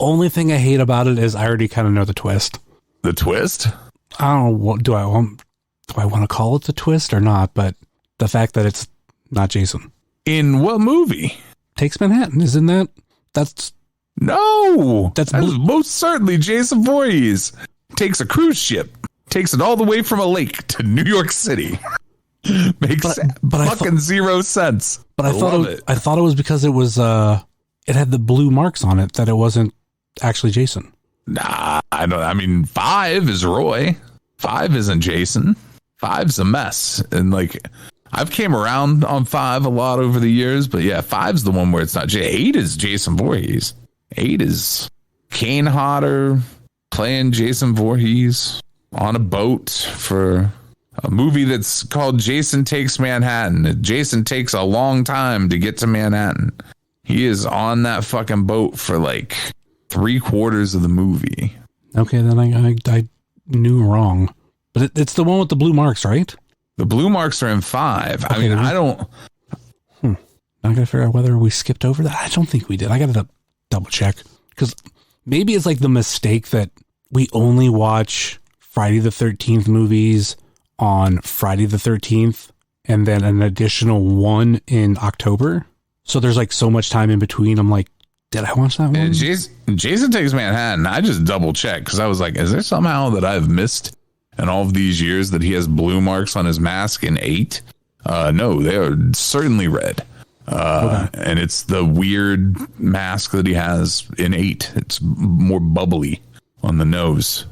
Only thing I hate about it is I already kind of know the twist. The twist? I don't know. What do I want to call it the twist or not? But the fact that it's not Jason. In what movie? Takes Manhattan, isn't that? That's most certainly Jason Voorhees. Takes a cruise ship, takes it all the way from a lake to New York City. Makes fucking zero sense. But I thought it was because it was it had the blue marks on it that it wasn't actually Jason. Nah, I don't. I mean, 5 is Roy. 5 isn't Jason. 5's a mess. And like, I've came around on 5 a lot over the years, but yeah, 5's the one where it's not. 8 is Jason Voorhees. 8 is Kane Hodder playing Jason Voorhees on a boat for a movie that's called Jason Takes Manhattan. Jason takes a long time to get to Manhattan. He is on that fucking boat for like 3/4 of the movie. Okay, then I knew wrong. But it's the one with the blue marks, right? The blue marks are in 5. Okay, I mean, I don't... I gotta figure out whether we skipped over that. I don't think we did. I gotta double check. Because maybe it's like the mistake that we only watch Friday the 13th movies on Friday the 13th and then an additional one in October. So there's like so much time in between. I'm like, did I watch that one? And Jason Takes Manhattan, I just double checked because I was like, is there somehow that I've missed in all of these years that he has blue marks on his mask in 8? No, they are certainly red. Okay. And it's the weird mask that he has in 8. It's more bubbly on the nose.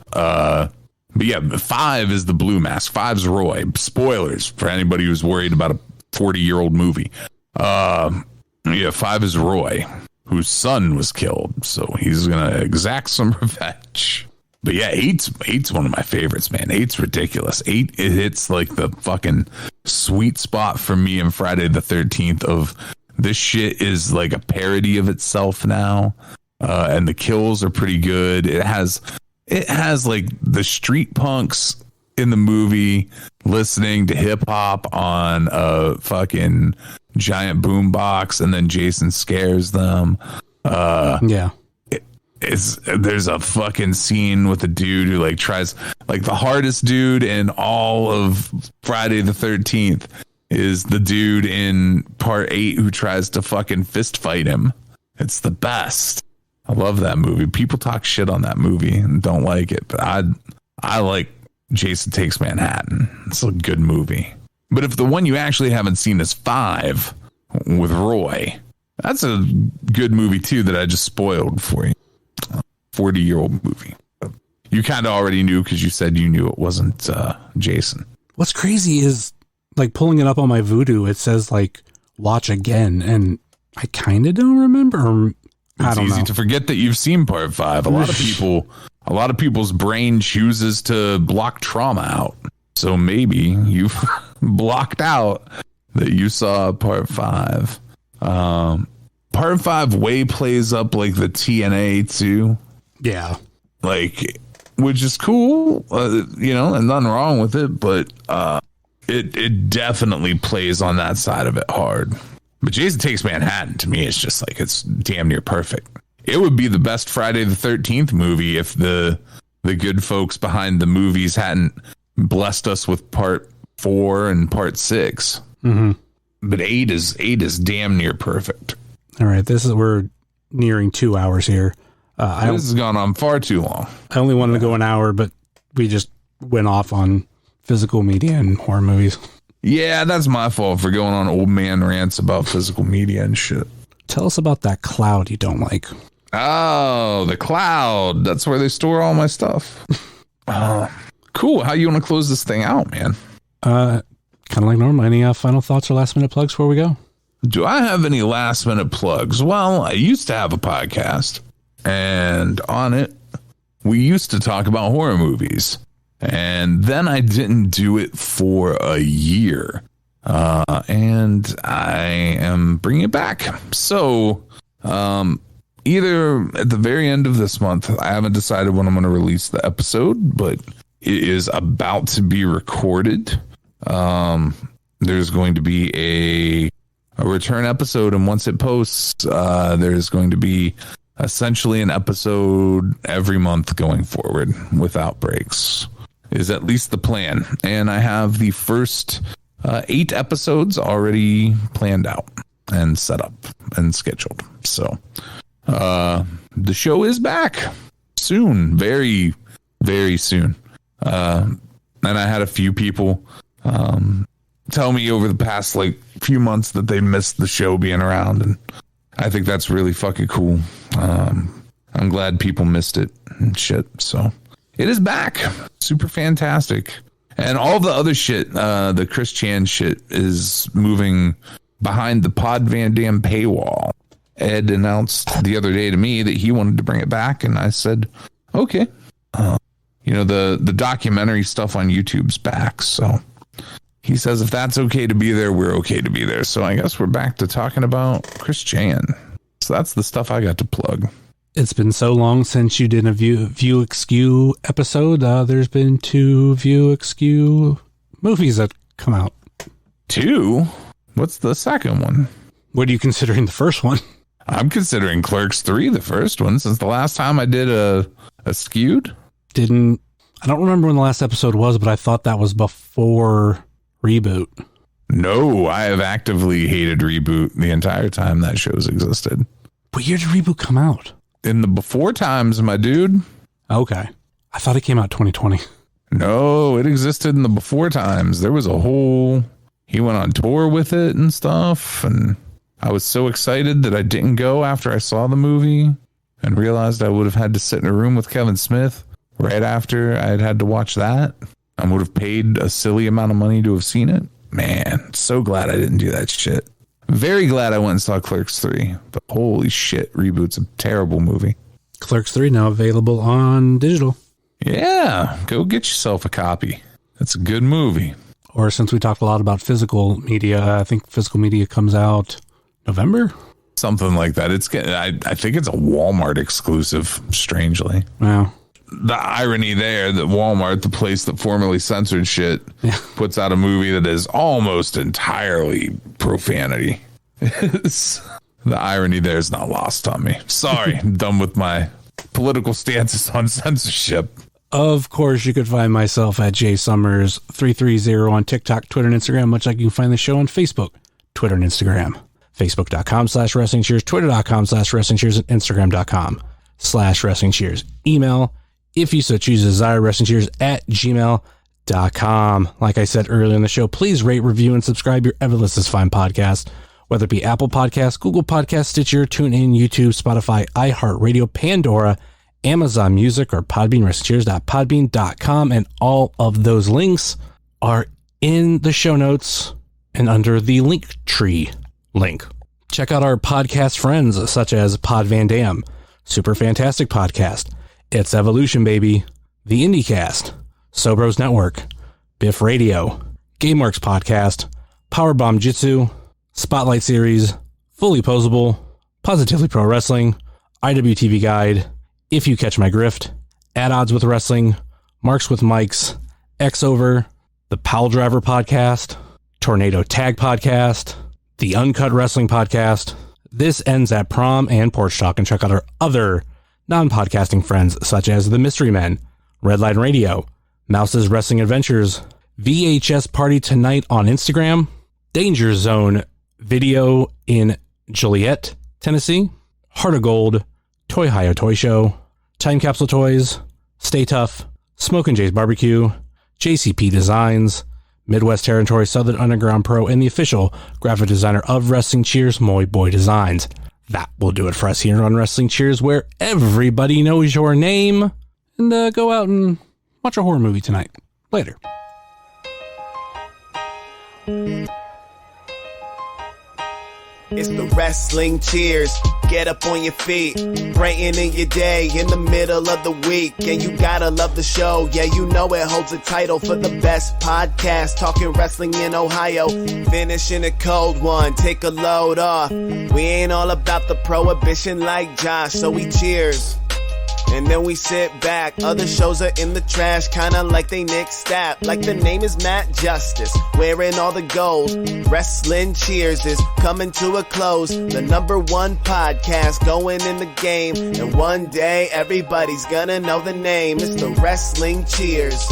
But yeah, 5 is the blue mask. 5's Roy. Spoilers for anybody who's worried about a 40-year-old movie. Yeah, 5 is Roy, whose son was killed. So he's going to exact some revenge. But yeah, 8's one of my favorites, man. 8's ridiculous. 8, it hits like the fucking sweet spot for me in Friday the 13th of this shit is like a parody of itself now. And the kills are pretty good. It has like the street punks in the movie listening to hip hop on a fucking giant boombox, and then Jason scares them. Yeah. There's a fucking scene with a dude who like tries, like the hardest dude in all of Friday the 13th is the dude in part 8 who tries to fucking fist fight him. It's the best. I love that movie. People talk shit on that movie and don't like it, but I like Jason Takes Manhattan. It's a good movie. But if the one you actually haven't seen is 5 with Roy, that's a good movie too that I just spoiled for you. 40-year-old movie. You kind of already knew because you said you knew it wasn't Jason. What's crazy is like pulling it up on my Vudu, it says like watch again, and I kind of don't remember. It's easy to forget that you've seen part 5. A lot of people's brain chooses to block trauma out. So maybe you've blocked out that you saw part 5. Part 5 way plays up like the TNA too. Yeah. Like, which is cool, and nothing wrong with it, but it definitely plays on that side of it hard. But Jason Takes Manhattan, to me, is just like, it's damn near perfect. It would be the best Friday the 13th movie if the good folks behind the movies hadn't blessed us with part 4 and part 6. Mm-hmm. But 8 is damn near perfect. All right, we're nearing 2 hours here. This has gone on far too long. I only wanted to go an hour, but we just went off on physical media and horror movies. Yeah, that's my fault for going on old man rants about physical media and shit. Tell us about that cloud you don't like. Oh, the cloud. That's where they store all my stuff. Cool. How you want to close this thing out, man? Kind of like normal. Any final thoughts or last minute plugs before we go? Do I have any last minute plugs? Well, I used to have a podcast, and on it, we used to talk about horror movies. And then I didn't do it for a year. And I am bringing it back. So, either at the very end of this month, I haven't decided when I'm going to release the episode, but it is about to be recorded. There's going to be a return episode, and once it posts, there's going to be essentially an episode every month going forward without breaks. Is at least the plan. And I have the first 8 episodes already planned out and set up and scheduled. So the show is back soon, very, very soon. And I had a few people tell me over the past few months that they missed the show being around, and I think that's really fucking cool. I'm glad people missed it and shit. So it is back. Super fantastic. And all the other shit, the Chris Chan shit, is moving behind the Pod Van Dam paywall. Ed announced the other day to me that he wanted to bring it back, and I said, okay. The documentary stuff on YouTube's back, so he says if that's okay to be there, we're okay to be there. So I guess we're back to talking about Chris Chan. So that's the stuff I got to plug. It's been so long since you did a View Askew episode. There's been 2 View Askew movies that come out. 2? What's the second one? What are you considering the first one? I'm considering Clerks 3 the first one, since the last time I did a skewed. I I don't remember when the last episode was, but I thought that was before Reboot. No, I have actively hated Reboot the entire time that show's existed. What year did Reboot come out? In the before times, my dude. Okay. I thought it came out 2020. No, it existed in the before times. There was a whole... He went on tour with it and stuff, and I was so excited that I didn't go after I saw the movie and realized I would have had to sit in a room with Kevin Smith right after I had to watch that. I would have paid a silly amount of money to have seen it. Man, so glad I didn't do that shit. Very glad I went and saw Clerks 3, but holy shit, Reboot's a terrible movie. Clerks 3 now available on digital. Yeah, go get yourself a copy. It's a good movie. Or since we talked a lot about physical media, I think physical media comes out November? Something like that. I think it's a Walmart exclusive, strangely. Wow. The irony there that Walmart, the place that formerly censored shit, puts out a movie that is almost entirely profanity. The irony there is not lost on me. Sorry, I'm done with my political stances on censorship. Of course, you could find myself at jsummers330 on TikTok, Twitter, and Instagram, much like you can find the show on Facebook, Twitter, and Instagram. Facebook.com/WrestlingCheers, Twitter.com/WrestlingCheers, and Instagram.com/WrestlingCheers. Email, if you so choose, desire, WrestlingCheers@gmail.com. Like I said earlier in the show, please rate, review, and subscribe your Everlist's fine podcast, whether it be Apple Podcasts, Google Podcasts, Stitcher, TuneIn, YouTube, Spotify, iHeartRadio, Pandora, Amazon Music, or Podbean, WrestlingCheers.podbean.com, and all of those links are in the show notes and under the link tree link. Check out our podcast friends such as Pod Van Dam, Super Fantastic Podcast, It's Evolution Baby, The IndieCast, Sobros Network, Biff Radio, GameWorks Podcast, Powerbomb Jitsu, Spotlight Series, Fully Posable, Positively Pro Wrestling, IWTV Guide, If You Catch My Grift, At Odds with Wrestling, Marks with Mikes, X Over, the Powell Driver Podcast, Tornado Tag Podcast, the Uncut Wrestling Podcast, This Ends at Prom, and Porch Talk. And check out our other non-podcasting friends such as The Mystery Men, Redline Radio, Mouse's Wrestling Adventures, VHS Party Tonight on Instagram, Danger Zone Video in Joliet, Tennessee, Heart of Gold, Toy Hio Toy Show, Time Capsule Toys, Stay Tough, Smokin' Jay's Barbecue, JCP Designs, Midwest Territory Southern Underground Pro, and the official graphic designer of Wrestling Cheers, Moy Boy Designs. That will do it for us here on Wrestling Cheers, where everybody knows your name. And go out and watch a horror movie tonight. Later. It's the Wrestling Cheers. Get up on your feet, brightening your day in the middle of the week. And you gotta love the show. Yeah, you know it holds a title for the best podcast talking wrestling in Ohio. Finishing a cold one, take a load off. We ain't all about the prohibition like Josh, so we cheers. And then we sit back. Other shows are in the trash, kinda like they Nick Stapp. Like the name is Matt Justice, wearing all the gold. Wrestling Cheers is coming to a close. The #1 podcast going in the game. And one day everybody's gonna know the name. It's the Wrestling Cheers.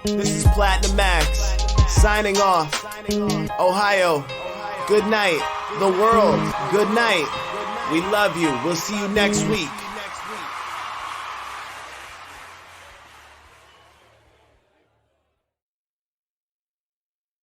This is Platinum Max, signing off. Ohio, good night. The world, good night. We love you. We'll see you next week.